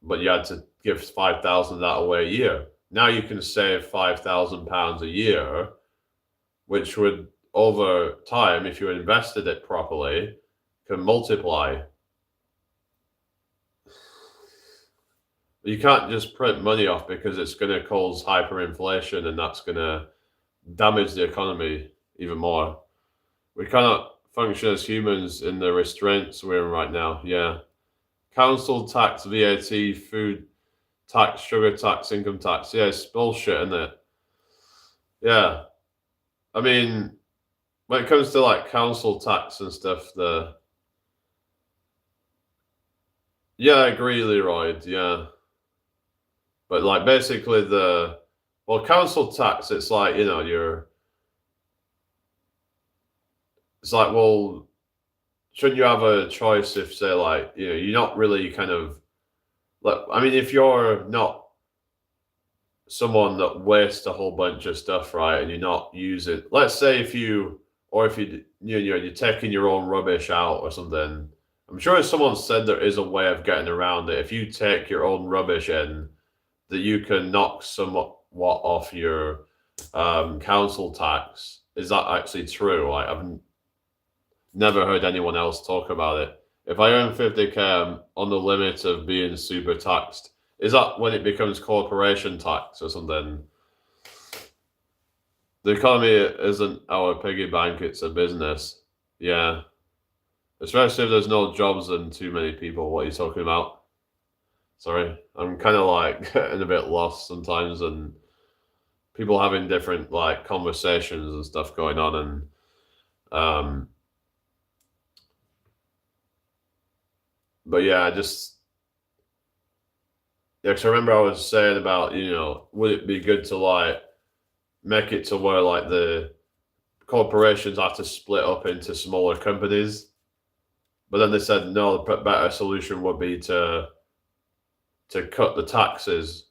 but you had to give 5,000 that away a year. Now you can save £5,000 a year, which would over time, if you invested it properly, can multiply. You can't just print money off because it's going to cause hyperinflation and that's going to damage the economy even more. We cannot function as humans in the restraints we're in right now. Yeah. Council tax, VAT, food tax, sugar tax, income tax. Yeah, it's bullshit, isn't it? Yeah. I mean, when it comes to like council tax and stuff, yeah, I agree, Leroy. Yeah. But like basically council tax, it's like, it's like, well, shouldn't you have a choice if say like, you're not really kind of like, I mean, if you're not someone that wastes a whole bunch of stuff, right, and you're not using, let's say if you, or if you're taking your own rubbish out or something. I'm sure someone said there is a way of getting around it. If you take your own rubbish in, that you can knock somewhat off your council tax. Is that actually true? Like, I've never heard anyone else talk about it. If I earn 50K, I'm on the limit of being super taxed. Is that when it becomes corporation tax or something? The economy isn't our piggy bank, it's a business. Yeah. Especially if there's no jobs and too many people. What are you talking about? Sorry. I'm kind of like getting a bit lost sometimes, and people having different like conversations and stuff going on, and but yeah, because I remember I was saying about, would it be good to like make it to where like the corporations have to split up into smaller companies, but then they said no, the better solution would be to cut the taxes,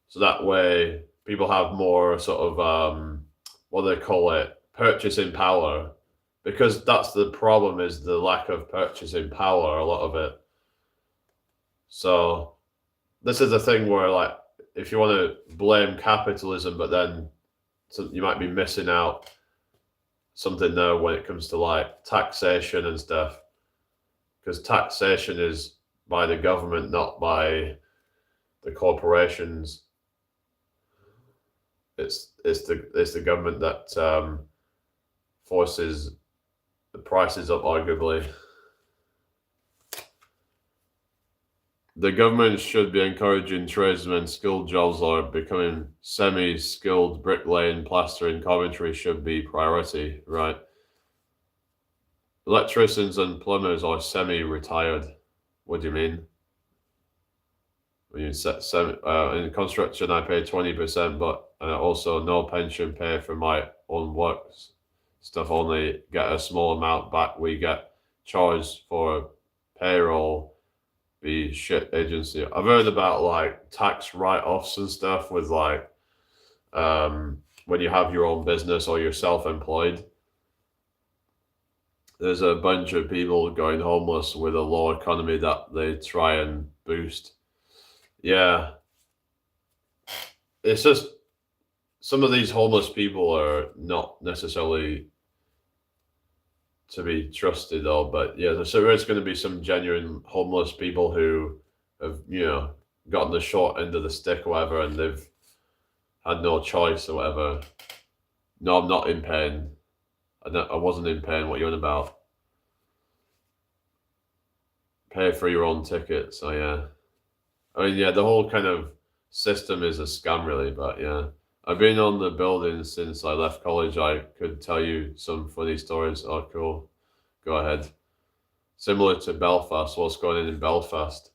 so that way people have more sort of what do they call it, purchasing power, because that's the problem, is the lack of purchasing power, a lot of it. So this is the thing where like, if you want to blame capitalism, but then you might be missing out something there when it comes to like taxation and stuff, because taxation is by the government, not by the corporations. It's the government that forces the prices up, arguably. The government should be encouraging tradesmen, skilled jobs, or becoming semi-skilled. Bricklaying, plastering, carpentry should be priority, right? Electricians and plumbers are semi-retired. What do you mean? When you set in construction, I pay 20%, but also no pension pay for my own work stuff. Only get a small amount back. We get charged for payroll. Be shit agency. I've heard about like tax write-offs and stuff with like when you have your own business or you're self-employed. There's a bunch of people going homeless with a low economy that they try and boost. Yeah, it's just some of these homeless people are not necessarily to be trusted, though. But yeah, there's going to be some genuine homeless people who have, gotten the short end of the stick or whatever, and they've had no choice or whatever. No, I'm not in pain. I wasn't in pain. What are you on about? Pay for your own ticket. So yeah, I mean, yeah, the whole kind of system is a scam, really. But yeah, I've been on the building since I left college. I could tell you some funny stories. Oh, cool. Go ahead. Similar to Belfast, what's going on in Belfast?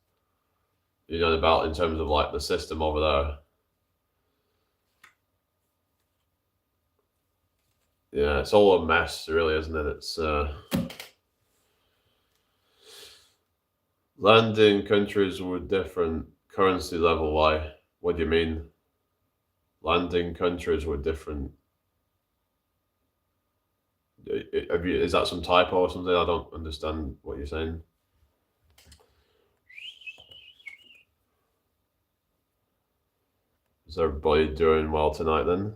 About in terms of like the system over there. Yeah, it's all a mess, really, isn't it? It's landing countries with different currency level. Why? What do you mean? Landing countries with different. Is that some typo or something? I don't understand what you're saying. Is everybody doing well tonight then?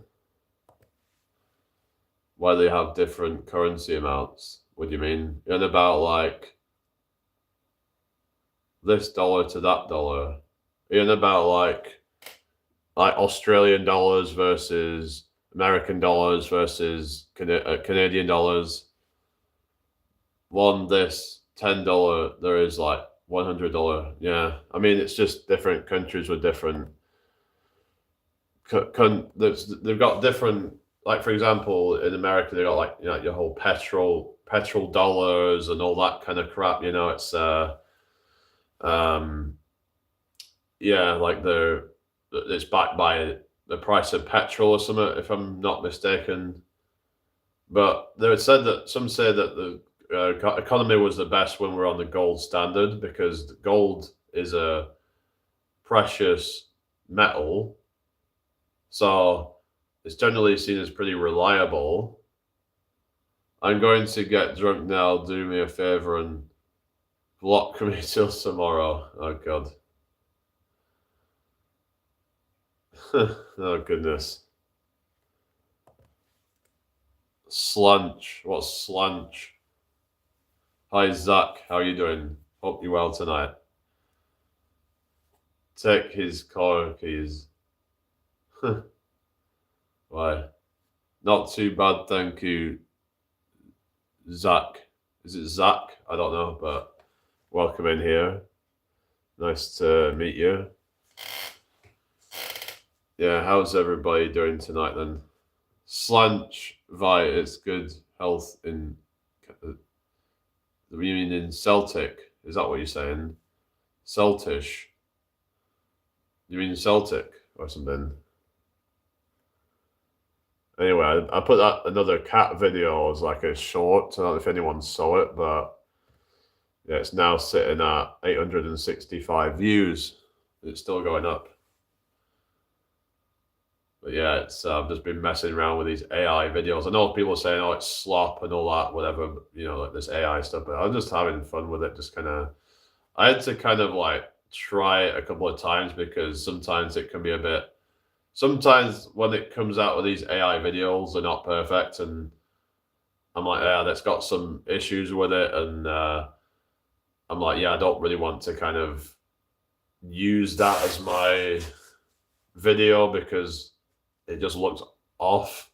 Why they have different currency amounts? What do you mean? And about like this dollar to that dollar. And about like Australian dollars versus American dollars versus Canadian dollars. one this $10, there is like $100. Yeah, I mean it's just different countries with different. They've got different. Like for example, in America they got like your whole petrol dollars and all that kind of crap. It's um yeah, like it's backed by the price of petrol or something, if I'm not mistaken. But they said that some say that the economy was the best when we're on the gold standard because gold is a precious metal, so it's generally seen as pretty reliable. I'm going to get drunk now. Do me a favor and block me till tomorrow. Oh God. Oh goodness. Slunch. What's slunch? Hi Zach, how are you doing? Hope you're well tonight. Take his car keys. Why? Not too bad, thank you, Zach. Is it Zach? I don't know, but welcome in here. Nice to meet you. Yeah, how's everybody doing tonight then? Slanch via its good health in the meaning in Celtic. Is that what you're saying? Celtish. You mean Celtic or something? Anyway, I put that another cat video as like a short. I don't know if anyone saw it, but yeah, it's now sitting at 865 views. It's still going up. But yeah, it's I've just been messing around with these AI videos. I know people are saying, "Oh, it's slop and all that, whatever," like this AI stuff. But I'm just having fun with it. Just kind of, I had to kind of like try it a couple of times because sometimes it can be a bit. Sometimes when it comes out with these AI videos, they're not perfect, and I'm like, yeah, that's got some issues with it, and I'm like, yeah, I don't really want to kind of use that as my video because it just looks off.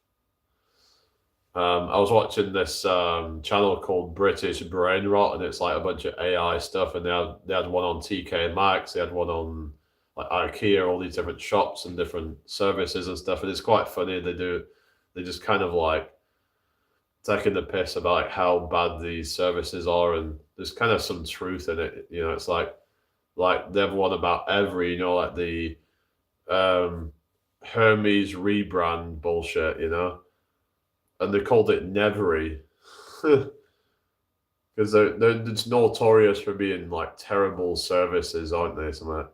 I was watching this channel called British Brain Rot, and it's like a bunch of AI stuff. And they had one on TK Maxx, they had one on like IKEA, all these different shops and different services and stuff. And it's quite funny. They just kind of like taking the piss about like how bad these services are, and there's kind of some truth in it. It's like they have one about every, like the Hermes rebrand bullshit, and they called it Nevery because they're it's notorious for being like terrible services, aren't they? Something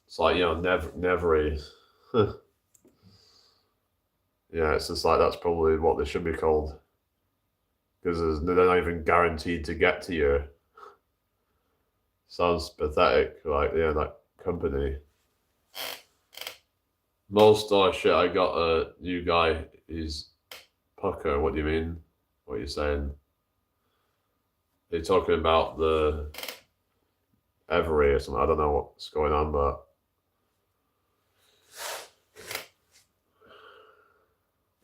it's like Nevery. Yeah, it's just like that's probably what they should be called because they're not even guaranteed to get to you. Sounds pathetic, like that company. Most shit I got a new guy is pucker. What do you mean? What are you saying? You're talking about the Every or something. I don't know what's going on, but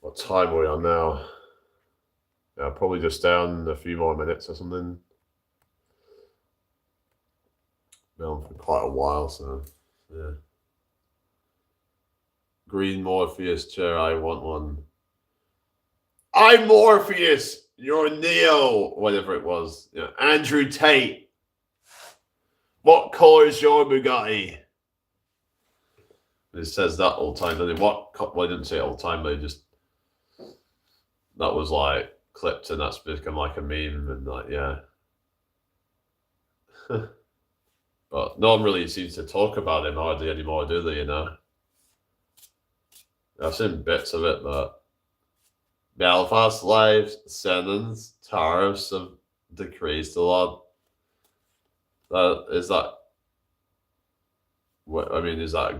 what time are we on now? Yeah, I'll probably just stay on a few more minutes or something. Been on for quite a while, so yeah. Green Morpheus chair, I want one. I'm Morpheus, you're Neo, whatever it was. Andrew Tate. What colour is your Bugatti? It says that all the time, doesn't it? Well, I didn't say it all the time, but that was like clipped and that's become like a meme and like, yeah. But no one really seems to talk about him hardly anymore, do they, I've seen bits of it, but Belfast life sentence tariffs have decreased a lot. Is that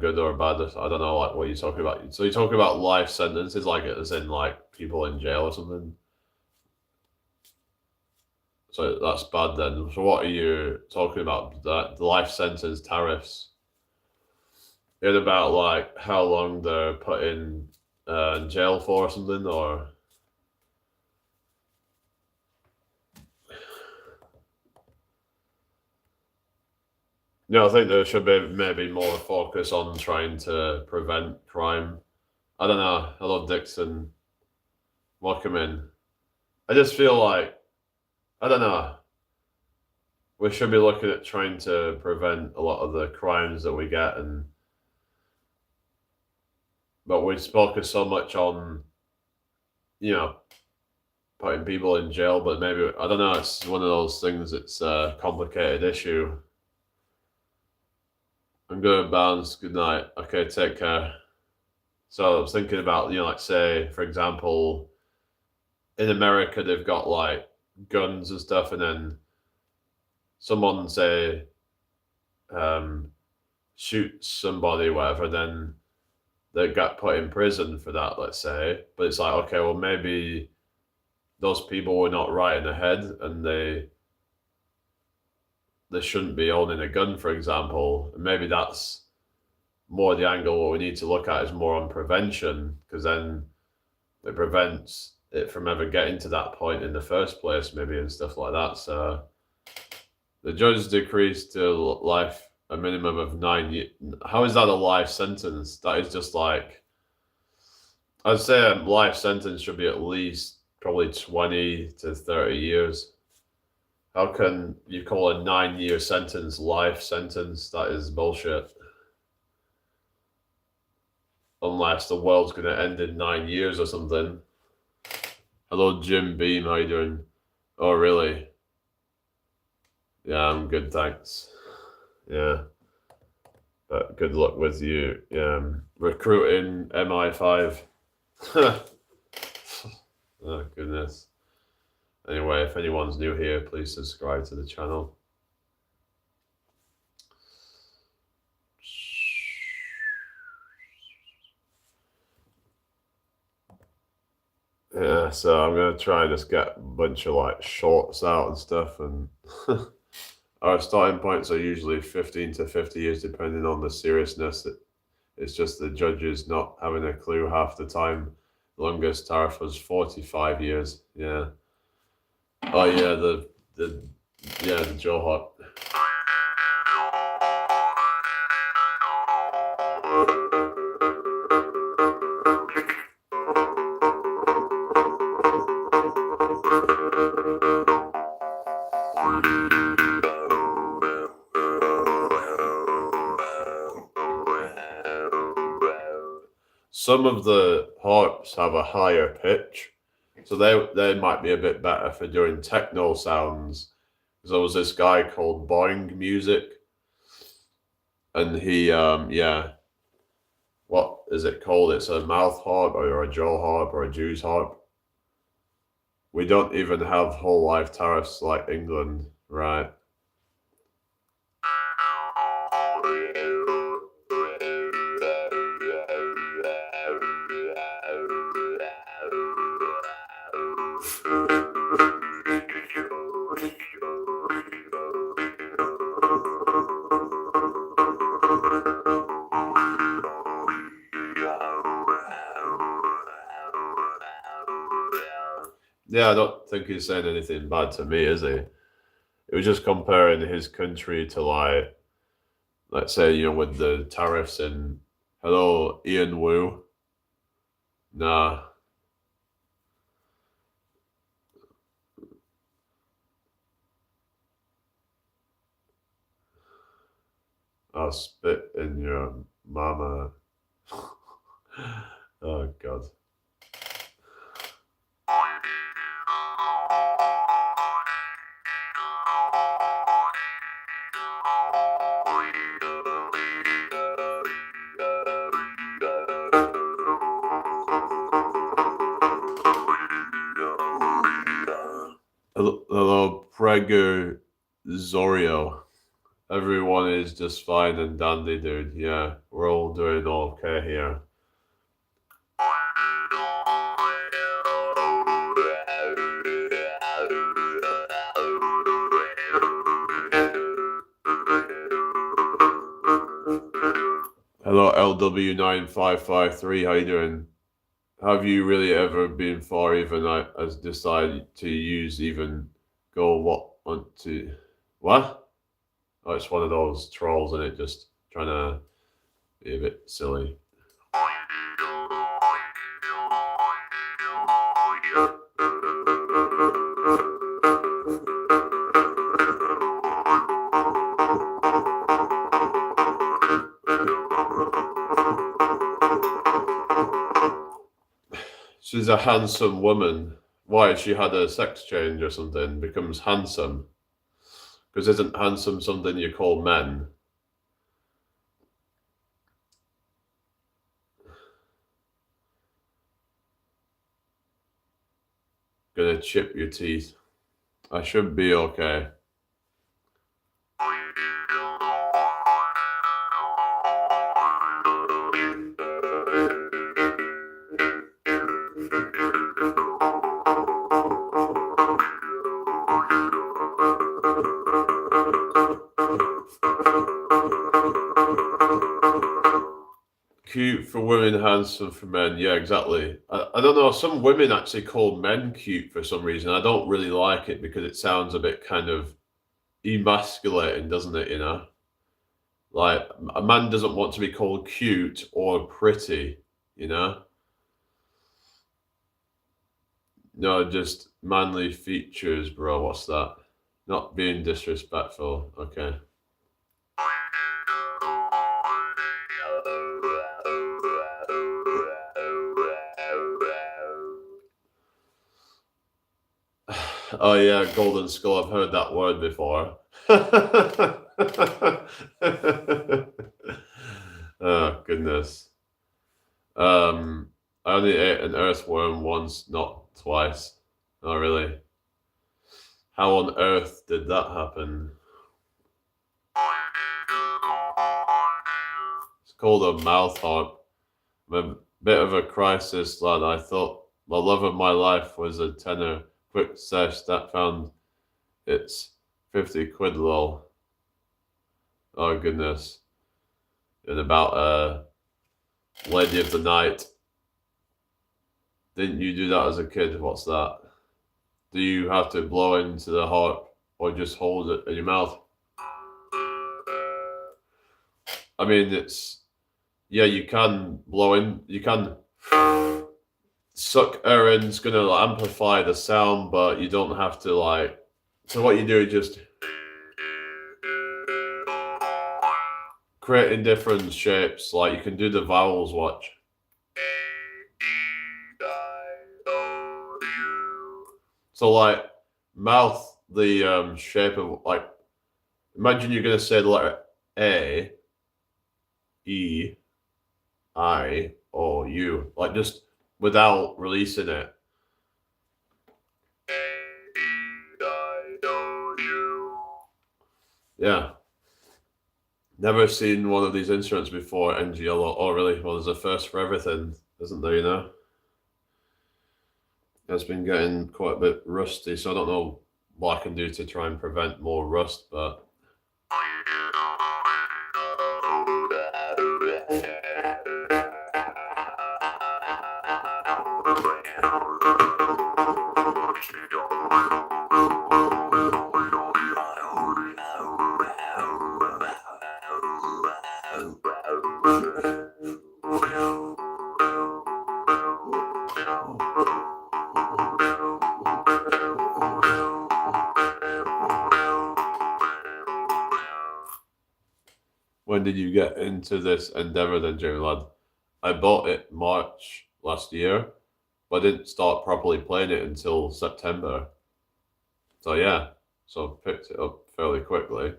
good or bad? I don't know, like what you're talking about. So you're talking about life sentences, like as in like people in jail or something. So that's bad then. So what are you talking about? That the life sentence tariffs? In about like how long they're put in jail for or something, or I think there should be maybe more focus on trying to prevent crime. I don't know. Hello, Dixon. Welcome in. I just feel like, I don't know. We should be looking at trying to prevent a lot of the crimes that we get, but we focus so much on, you know, putting people in jail. But maybe, I don't know. It's one of those things. It's a complicated issue. I'm going to bounce. Good night. Okay, take care. So I was thinking about, like, say, for example, in America, they've got like guns and stuff, and then someone, say, um, shoots somebody, whatever, then they got put in prison for that, let's say. But it's like, okay, well, maybe those people were not right in the head, and they shouldn't be owning a gun, for example. And maybe that's more the angle. What we need to look at is more on prevention, because then it prevents it from ever getting to that point in the first place, maybe, and stuff like that. So the judge decreased to life, a minimum of 9 years. How is that a life sentence? That is just like, I'd say a life sentence should be at least probably 20 to 30 years. How can you call a 9 year sentence life sentence? That is bullshit. Unless the world's going to end in 9 years or something. Hello, Jim Beam. How you doing? Oh, really? Yeah, I'm good, thanks. Yeah. But good luck with you. Recruiting MI5. Oh, goodness. Anyway, if anyone's new here, please subscribe to the channel. Yeah, so I'm gonna try and just get a bunch of like shorts out and stuff, and our starting points are usually 15 to 50 years, depending on the seriousness. It's just the judges not having a clue half the time. The longest tariff was 45 years. Yeah. Oh yeah, the Joe Hot. Some of the harps have a higher pitch, so they might be a bit better for doing techno sounds. Because there was this guy called Boing Music, and he what is it called? It's a mouth harp or a jaw harp or a Jew's harp. We don't even have whole life tariffs like England, right? Yeah, I don't think he's saying anything bad to me, is he? It was just comparing his country to, like, let's say, with the tariffs in, hello, Ian Wu. Nah. I'll spit in your mama. Oh, God. Hello, Prego Zorio. Everyone is just fine and dandy, dude. Yeah, we're all doing okay here. Hello, LW9553. How you doing? Have you really ever been far even as decided to use even go what want to what? Oh, it's one of those trolls and it just trying to be a bit silly. She's a handsome woman. Why? She had a sex change or something, becomes handsome. Because isn't handsome something you call men? Gonna chip your teeth. I should be okay. Cute for women, handsome for men. Yeah, exactly. I don't know. Some women actually call men cute for some reason. I don't really like it because it sounds a bit kind of emasculating, doesn't it? You know, like a man doesn't want to be called cute or pretty. You know, no, just manly features, bro. What's that? Not being disrespectful. Okay. Oh yeah, golden skull. I've heard that word before. Oh goodness. I only ate an earthworm once, not twice. Oh really? How on earth did that happen? It's called a mouth harp. I'm a bit of a crisis lad. I thought the love of my life was a tenner. Quick sesh that found it's 50 quid lol. Oh goodness. And about Lady of the Night. Didn't you do that as a kid? What's that? Do you have to blow into the harp or just hold it in your mouth? I mean, it's yeah, you can blow in, you can suck air in. It's gonna like, amplify the sound, but you don't have to like. So what you do is just creating different shapes. Like you can do the vowels. Watch. So like mouth the shape of like. Imagine you're gonna say the letter A, E, I, O, U, like just without releasing it. Yeah. Never seen one of these instruments before, NGL. Oh, really? Well, there's a first for everything, isn't there, you know? It's been getting quite a bit rusty, so I don't know what I can do to try and prevent more rust, but. When did you get into this endeavor then, Jamie lad? I bought it March last year, but I didn't start properly playing it until September. So yeah, so I picked it up fairly quickly.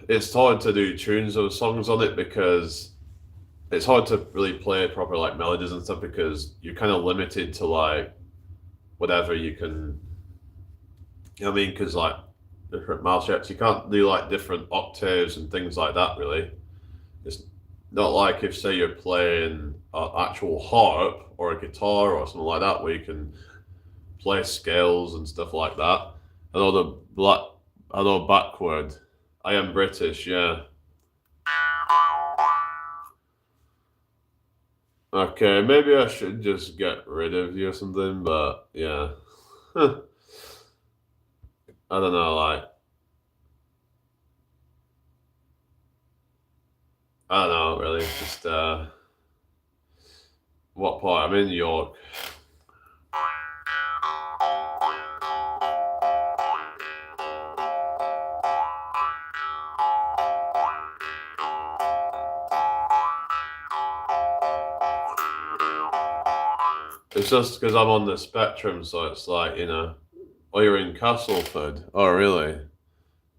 It's hard to do tunes or songs on it because it's hard to really play proper like melodies and stuff because you're kind of limited to like whatever you can. You know what I mean? Because like different mouth shapes, you can't do like different octaves and things like that. Really, it's not like if say you're playing an actual harp or a guitar or something like that where you can play scales and stuff like that. I know the black. I know backward. I am British, yeah. Okay, maybe I should just get rid of you or something, but yeah. I don't know, like, I don't know, really. Just, what part? I'm in New York. It's just because I'm on the spectrum, so it's like, oh, you're in Castleford. Oh, really?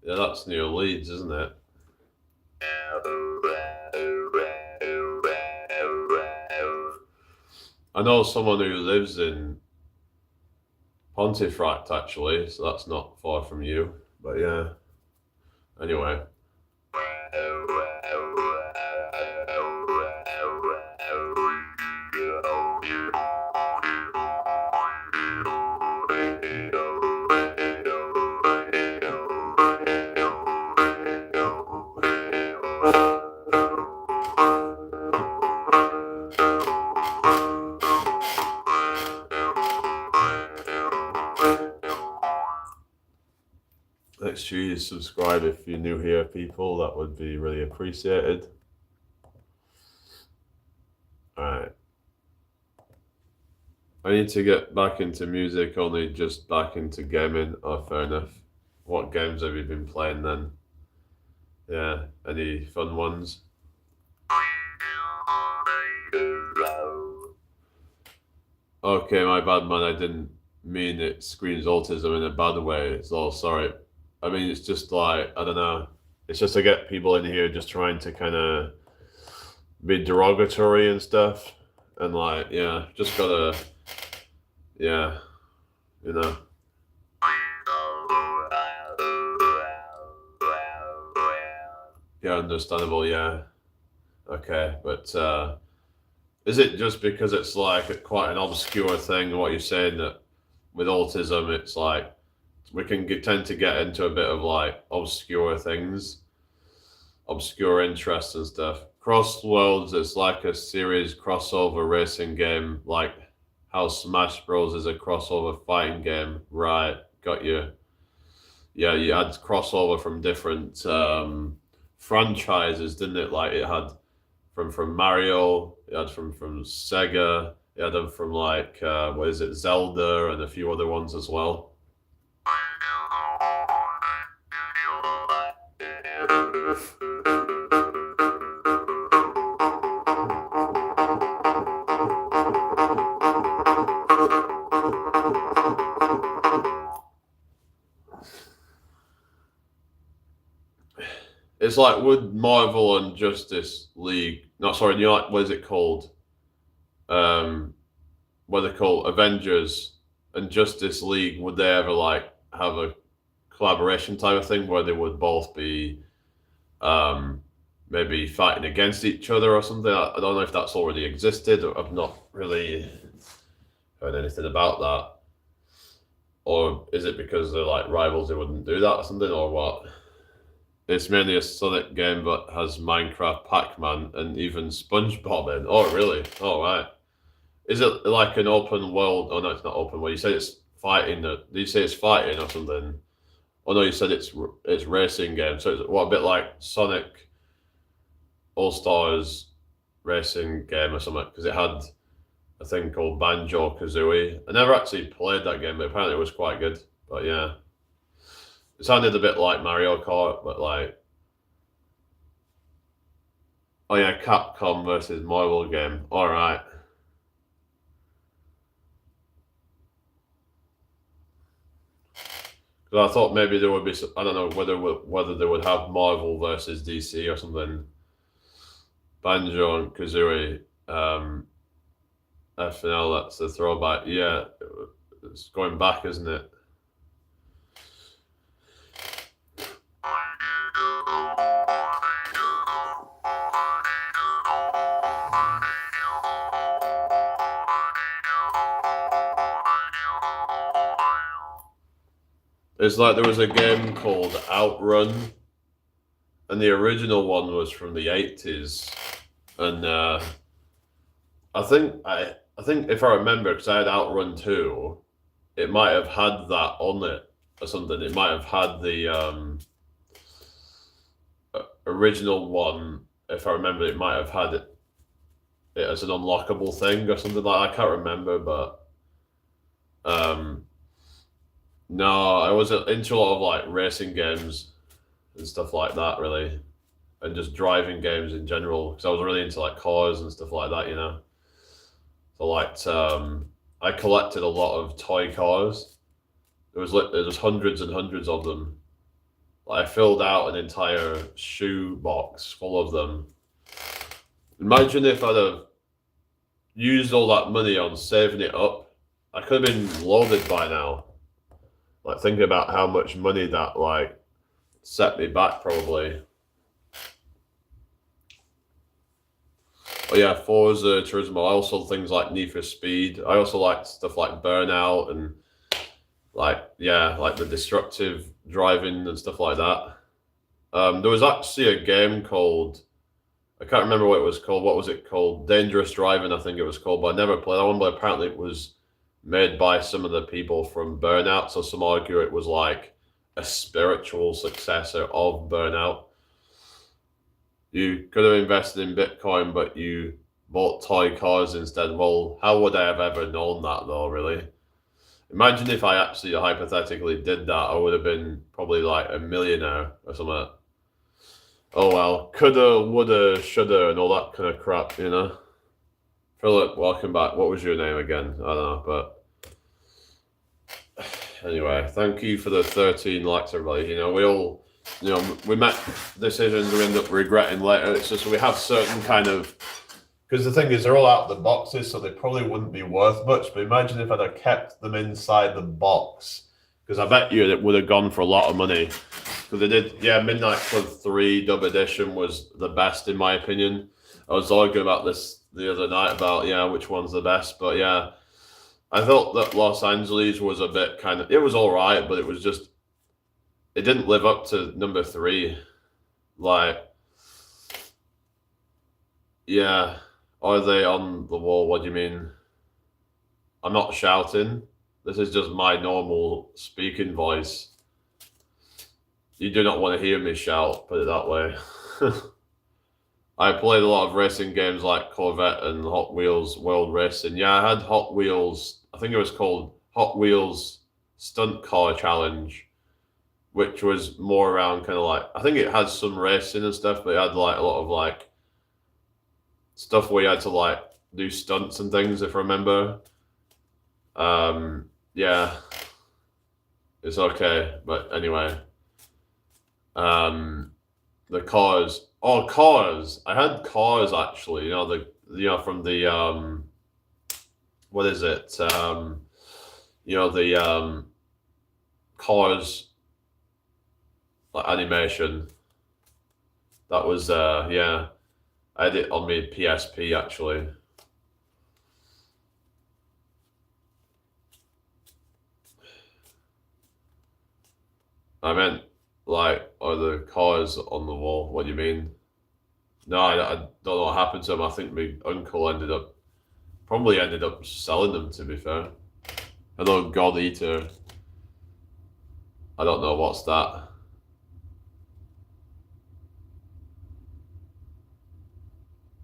Yeah, that's near Leeds, isn't it? I know someone who lives in Pontefract, actually, so that's not far from you. But yeah, anyway. Make sure you subscribe if you're new here, people. That would be really appreciated. Alright. I need to get back into music, only just back into gaming. Oh, fair enough. What games have you been playing then? Yeah, any fun ones? Okay, my bad, man. I didn't mean it screams autism in a bad way. It's all sorry. I mean, it's just like, I don't know. It's just to get people in here just trying to kind of be derogatory and stuff. And like, yeah, just gotta, yeah, you know. Yeah, understandable, yeah. Okay, but is it just because it's like quite an obscure thing, what you're saying, that with autism, it's like we can tend to get into a bit of like obscure things, obscure interests and stuff. Cross Worlds is like a series crossover racing game, like how Smash Bros is a crossover fighting game. Right, got you. Yeah, you had crossover from different franchises, didn't it? Like it had from Mario, it had from Sega, it had them from like what is it, Zelda, and a few other ones as well. It's like would Marvel and Justice League, not sorry, you know, like what is it called? Um, what they call Avengers and Justice League. Would they ever like have a collaboration type of thing where they would both be um, maybe fighting against each other or something? I don't know if that's already existed. I've not really heard anything about that. Or is it because they're like rivals they wouldn't do that or something, or what? It's mainly a Sonic game, but has Minecraft, Pac-Man, and even SpongeBob in. Oh, really? Oh, right. Is it like an open world? Oh no, it's not open. Well, you said it's fighting. Did you say it's fighting or something? Oh no, you said it's racing game. So it's what a bit like Sonic All Stars racing game or something, because it had a thing called Banjo Kazooie. I never actually played that game, but apparently it was quite good. But yeah, it sounded a bit like Mario Kart, but like, oh yeah, Capcom versus Marvel game. All right. Because I thought maybe there would be, I don't know whether they would have Marvel versus DC or something. Banjo and Kazooie, FNL. That's the throwback. Yeah, it's going back, isn't it? It's like there was a game called Outrun, and the original one was from the 80s, and I think if I remember, because I had Outrun 2, it might have had that on it or something. It might have had the original one. If I remember, it might have had it as an unlockable thing or something like that. I can't remember, but um, no, I was into a lot of like racing games and stuff like that, really, and just driving games in general. Because I was really into like cars and stuff like that, you know. So like, I collected a lot of toy cars. There was hundreds and hundreds of them. Like, I filled out an entire shoe box full of them. Imagine if I'd have used all that money on saving it up. I could have been loaded by now. Like, thinking about how much money that like set me back probably. But yeah, Forza Turismo. I also things like Need for Speed. I also like stuff like Burnout and like yeah, like the destructive driving and stuff like that. There was actually a game called I can't remember what it was called. What was it called? Dangerous Driving, I think it was called. But I never played that one. But apparently, it was made by some of the people from Burnout. So some argue it was like a spiritual successor of Burnout. You could have invested in Bitcoin, but you bought toy cars instead. Well, how would I have ever known that, though? Really? Imagine if I actually hypothetically did that. I would have been probably like a millionaire or something. Oh well, coulda, woulda, shoulda, and all that kind of crap, you know. Philip, welcome back. What was your name again? I don't know, but anyway, thank you for the 13 likes, everybody. You know, we all, you know, we make decisions we end up regretting later. It's just we have certain kind of because the thing is they're all out of the boxes, so they probably wouldn't be worth much. But imagine if I'd have kept them inside the box, because I bet you it would have gone for a lot of money. Because they did, yeah. Midnight Club 3 Dub Edition was the best in my opinion. I was arguing about this the other night about yeah which one's the best, but yeah, I thought that Los Angeles was a bit kind of it was all right, but it was just it didn't live up to number 3. Like yeah, are they on the wall? What do you mean? I'm not shouting. This is just my normal speaking voice. You do not want to hear me shout, put it that way. I played a lot of racing games like Corvette and Hot Wheels World Racing. Yeah, I had Hot Wheels, I think it was called Hot Wheels Stunt Car Challenge, which was more around kind of like, I think it had some racing and stuff, but it had like a lot of like stuff where you had to like do stunts and things, if I remember. Yeah, it's okay. But anyway, the cars. Oh, cars! I had cars actually. You know from the what is it? You know the cars like animation. That was yeah. I had it on my PSP actually. I meant like are the cars on the wall? What do you mean? No, I don't know what happened to them. I think my uncle probably ended up selling them. To be fair, hello God Eater. I don't know what's that.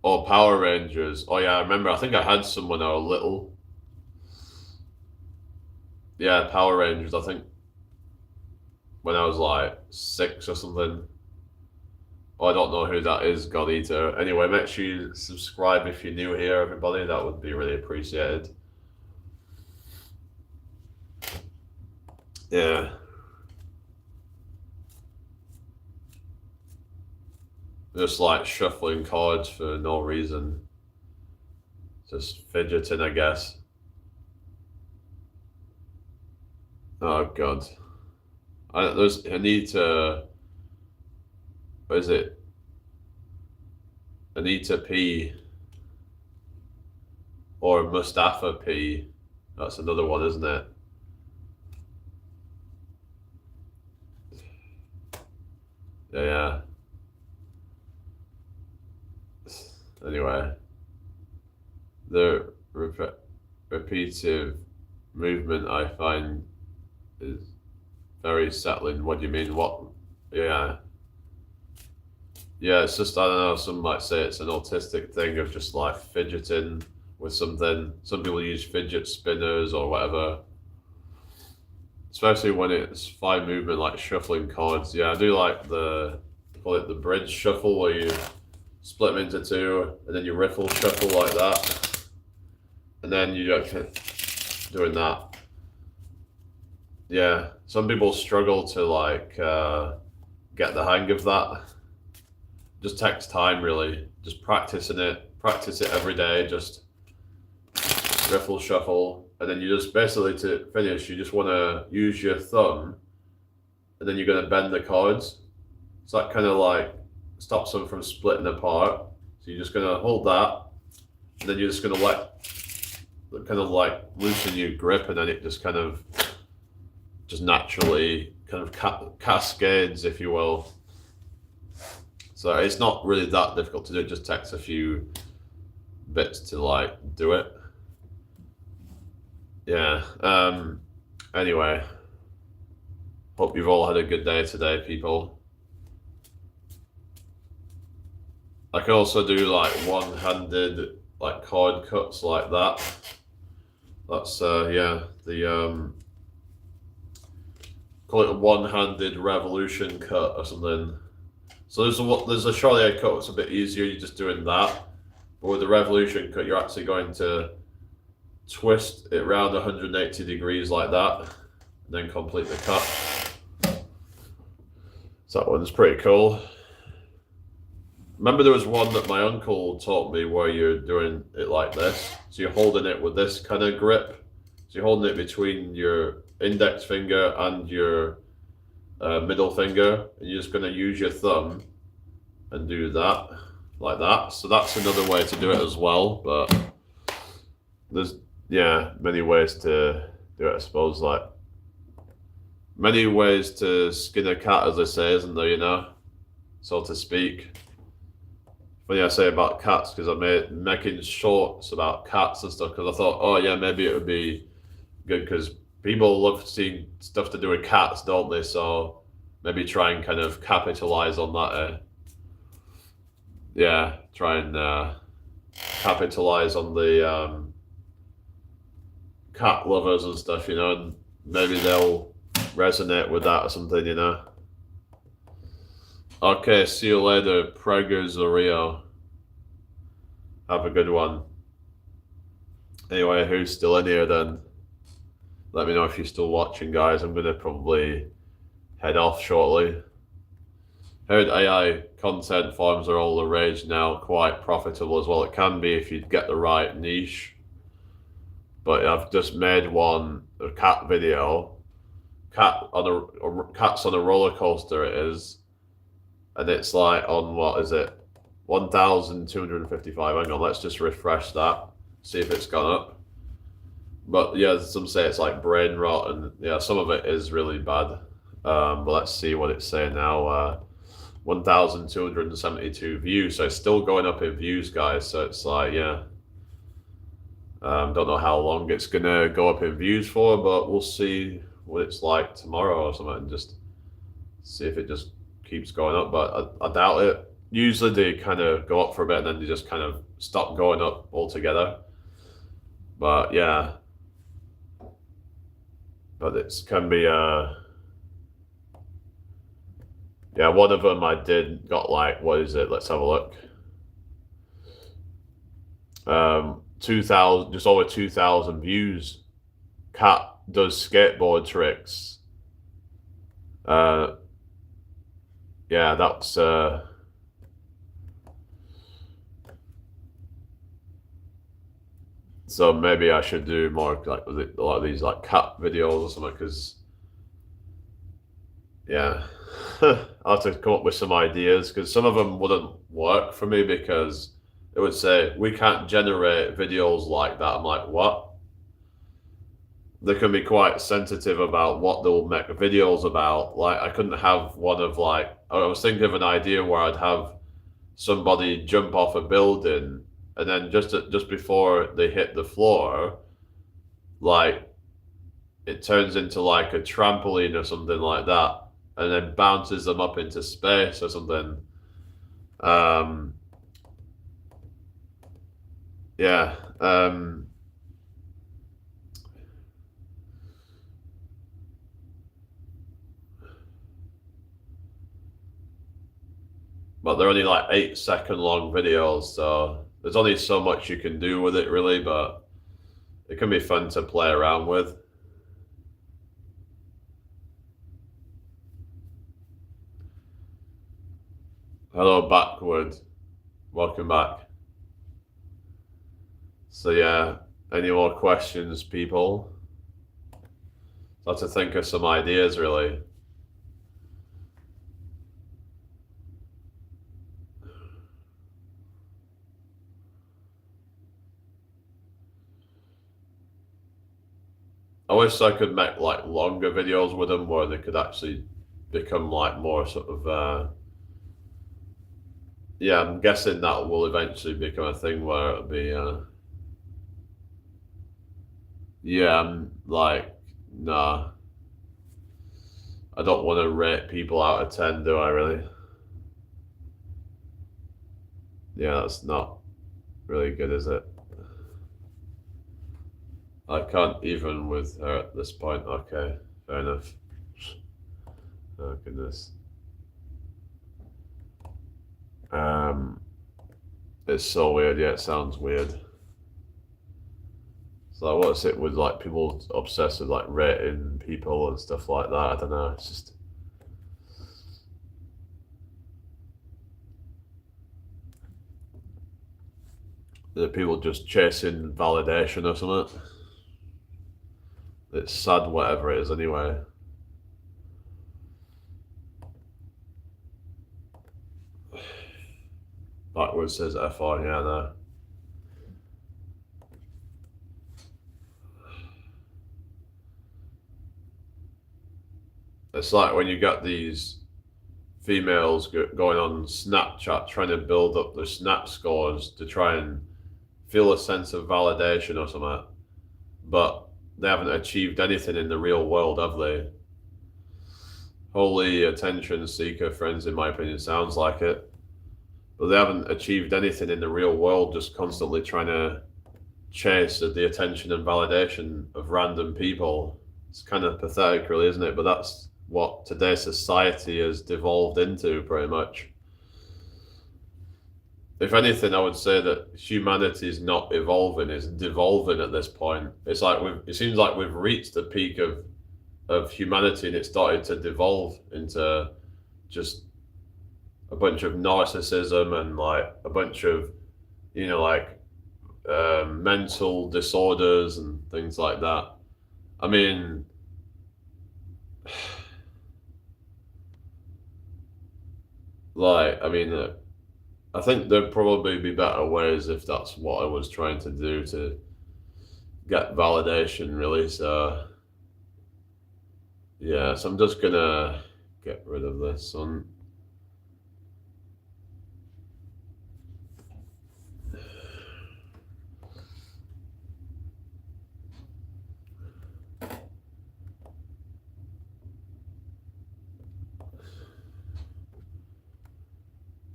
Oh, Power Rangers. Oh yeah, I remember. I think I had some when I was little. Yeah, Power Rangers. I think when I was like 6 or something. Oh, I don't know who that is, God Eater. Anyway, make sure you subscribe if you're new here, everybody. That would be really appreciated. Yeah. Just like shuffling cards for no reason. Just fidgeting, I guess. Oh God. I need to. What is it? I need to pee. Or Mustafa P. That's another one, isn't it? Yeah. Anyway. The repetitive movement I find is very settling. What do you mean? What? Yeah. Yeah, it's just, I don't know, some might say it's an autistic thing of just like fidgeting with something. Some people use fidget spinners or whatever, especially when it's fine movement like shuffling chords. Yeah, I do like call it the bridge shuffle, where you split them into two and then you riffle shuffle like that. And then you just doing that. Yeah, some people struggle to like get the hang of that. Just takes time, really. Just practicing it. Practice it every day. Just riffle, shuffle, and then you just basically, to finish, you just want to use your thumb, and then you're going to bend the chords. So that kind of like stops them from splitting apart. So you're just going to hold that, and then you're just going to kind of like loosen your grip, and then it just kind of just naturally kind of cascades, if you will. So it's not really that difficult to do. It just takes a few bits to like do it. Yeah. Anyway, hope you've all had a good day today, people. I can also do like one-handed like chord cuts like that. That's yeah, the call it a one-handed revolution cut or something. So there's a Charlier cut that's a bit easier. You're just doing that. But with the revolution cut, you're actually going to twist it around 180 degrees like that, and then complete the cut. So that one's pretty cool. Remember, there was one that my uncle taught me where you're doing it like this. So you're holding it with this kind of grip. So you're holding it between your index finger and your middle finger, and you're just going to use your thumb and do that like that. So that's another way to do it as well. But there's many ways to do it, I suppose. Like many ways to skin a cat, as they say, isn't there? You know, so to speak. Funny I say about cats, because I'm making shorts about cats and stuff, because I thought, oh yeah, maybe it would be good, because people love seeing stuff to do with cats, don't they? So maybe try and kind of capitalize on that. Yeah, try and capitalize on the cat lovers and stuff, you know, and maybe they'll resonate with that or something, you know. Okay, see you later, Prego Zorio. Have a good one. Anyway, who's still in here then? Let me know if you're still watching, guys. I'm going to probably head off shortly. Heard AI content forms are all the rage now, quite profitable as well. It can be if you get the right niche. But I've just made a cat video. Cats on a roller coaster it is. And it's like on, what is it? 1,255. Hang on, let's just refresh that. See if it's gone up. But yeah, some say it's like brain rot, and yeah, some of it is really bad. But let's see what it's saying now. 1,272 views. So it's still going up in views, guys. So it's like, yeah. Don't know how long it's gonna go up in views for, but we'll see what it's like tomorrow or something, and just see if it just keeps going up. But I doubt it. Usually they kind of go up for a bit and then they just kind of stop going up altogether. But yeah, but it can be yeah, one of them I did got like, what is it? Let's have a look. 2,000, just over 2,000 views. Cat does skateboard tricks. Yeah, that's so maybe I should do more like these like cat videos or something, because yeah, I have to come up with some ideas, because some of them wouldn't work for me, because it would say we can't generate videos like that. I'm like, what? They can be quite sensitive about what they'll make videos about. Like, I couldn't have one of like, I was thinking of an idea where I'd have somebody jump off a building and then just before they hit the floor, like it turns into like a trampoline or something like that, and then bounces them up into space or something. Um, yeah. But they're only like 8 second long videos, so there's only so much you can do with it, really. But it can be fun to play around with. Hello, backward. Welcome back. So yeah, any more questions, people? So I have to think of some ideas, really. I wish I could make like longer videos with them where they could actually become like more sort of yeah, I'm guessing that will eventually become a thing where it'll be yeah, I'm like, nah, I don't want to rate people out of 10, do I really? Yeah, that's not really good, is it? I can't even with her at this point. Okay, fair enough. Oh goodness. Um, it's so weird. Yeah, it sounds weird. So what's it with like people obsessed with like rating people and stuff like that? I don't know. It's just the people just chasing validation or something. It's sad, whatever it is, anyway. Backwards says FR, yeah, no. It's like when you got these females going on Snapchat trying to build up their Snap scores to try and feel a sense of validation or something, but they haven't achieved anything in the real world, have they? Wholly attention seeker friends, in my opinion, sounds like it. But they haven't achieved anything in the real world, just constantly trying to chase the attention and validation of random people. It's kind of pathetic, really, isn't it? But that's what today's society has devolved into, pretty much. If anything, I would say that humanity is not evolving; it's devolving at this point. It's like it seems like we've reached the peak of humanity, and it started to devolve into just a bunch of narcissism and like a bunch of, like mental disorders and things like that. I mean, I think there'd probably be better ways if that's what I was trying to do to get validation, really. So, yeah, so I'm just gonna get rid of this one.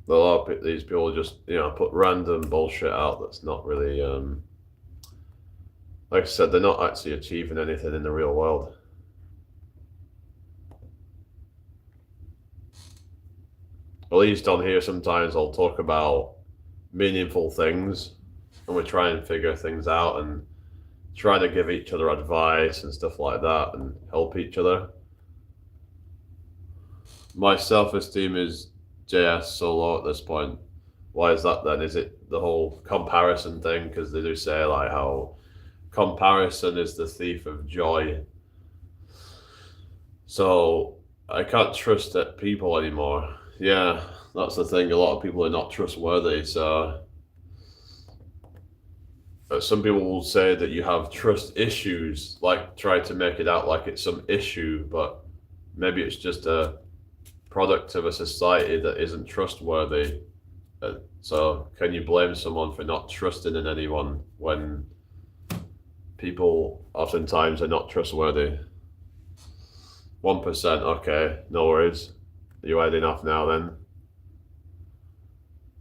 A lot of these people just, put random bullshit out that's not really, like I said, they're not actually achieving anything in the real world. At least on here, sometimes I'll talk about meaningful things and we try and figure things out and try to give each other advice and stuff like that and help each other. My self esteem is JS so low at this point. Why is that then? Is it the whole comparison thing? Because they do say like how comparison is the thief of joy. So I can't trust that people anymore. Yeah, that's the thing. A lot of people are not trustworthy. So some people will say that you have trust issues, like try to make it out like it's some issue, but maybe it's just a product of a society that isn't trustworthy. So can you blame someone for not trusting in anyone when people oftentimes are not trustworthy? 1%, okay, no worries. Are you heading off now then?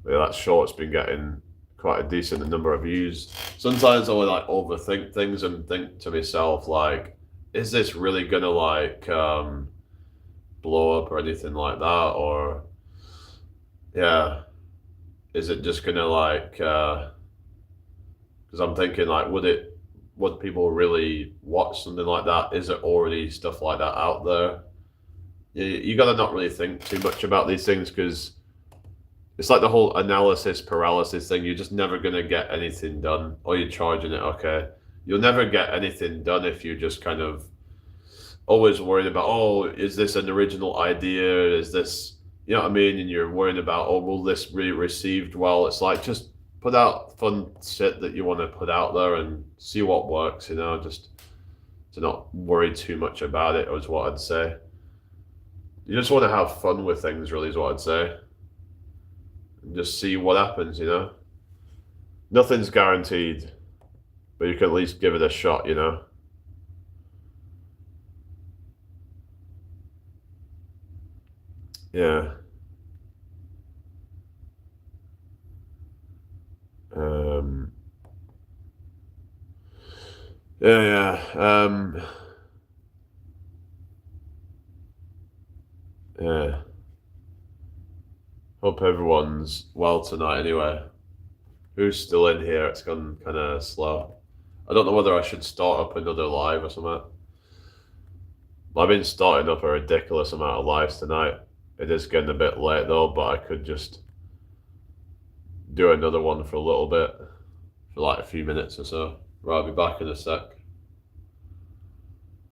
Yeah, that short's been getting quite a decent number of views. Sometimes I would like overthink things and think to myself like, is this really gonna like blow up or anything like that? Or yeah, is it just gonna like because I'm thinking like would people really watch something like that? Is it already stuff like that out there? You gotta not really think too much about these things because it's like the whole analysis paralysis thing. You're just never gonna get anything done. Or you're charging it, okay. You'll never get anything done if you just kind of always worried about, oh, is this an original idea? Is this, you know what I mean? And you're worrying about, oh, will this be received well? It's like just put out fun shit that you want to put out there and see what works, you know, just to not worry too much about it, is what I'd say. You just want to have fun with things, really, is what I'd say. And just see what happens, you know. Nothing's guaranteed, but you can at least give it a shot, you know. Yeah. Um, yeah. Yeah. Hope everyone's well tonight anyway. Who's still in here? It's gone kind of slow. I don't know whether I should start up another live or something. I've been starting up a ridiculous amount of lives tonight. It is getting a bit late though, but I could just do another one for a little bit, for like a few minutes or so. Right, I'll be back in a sec.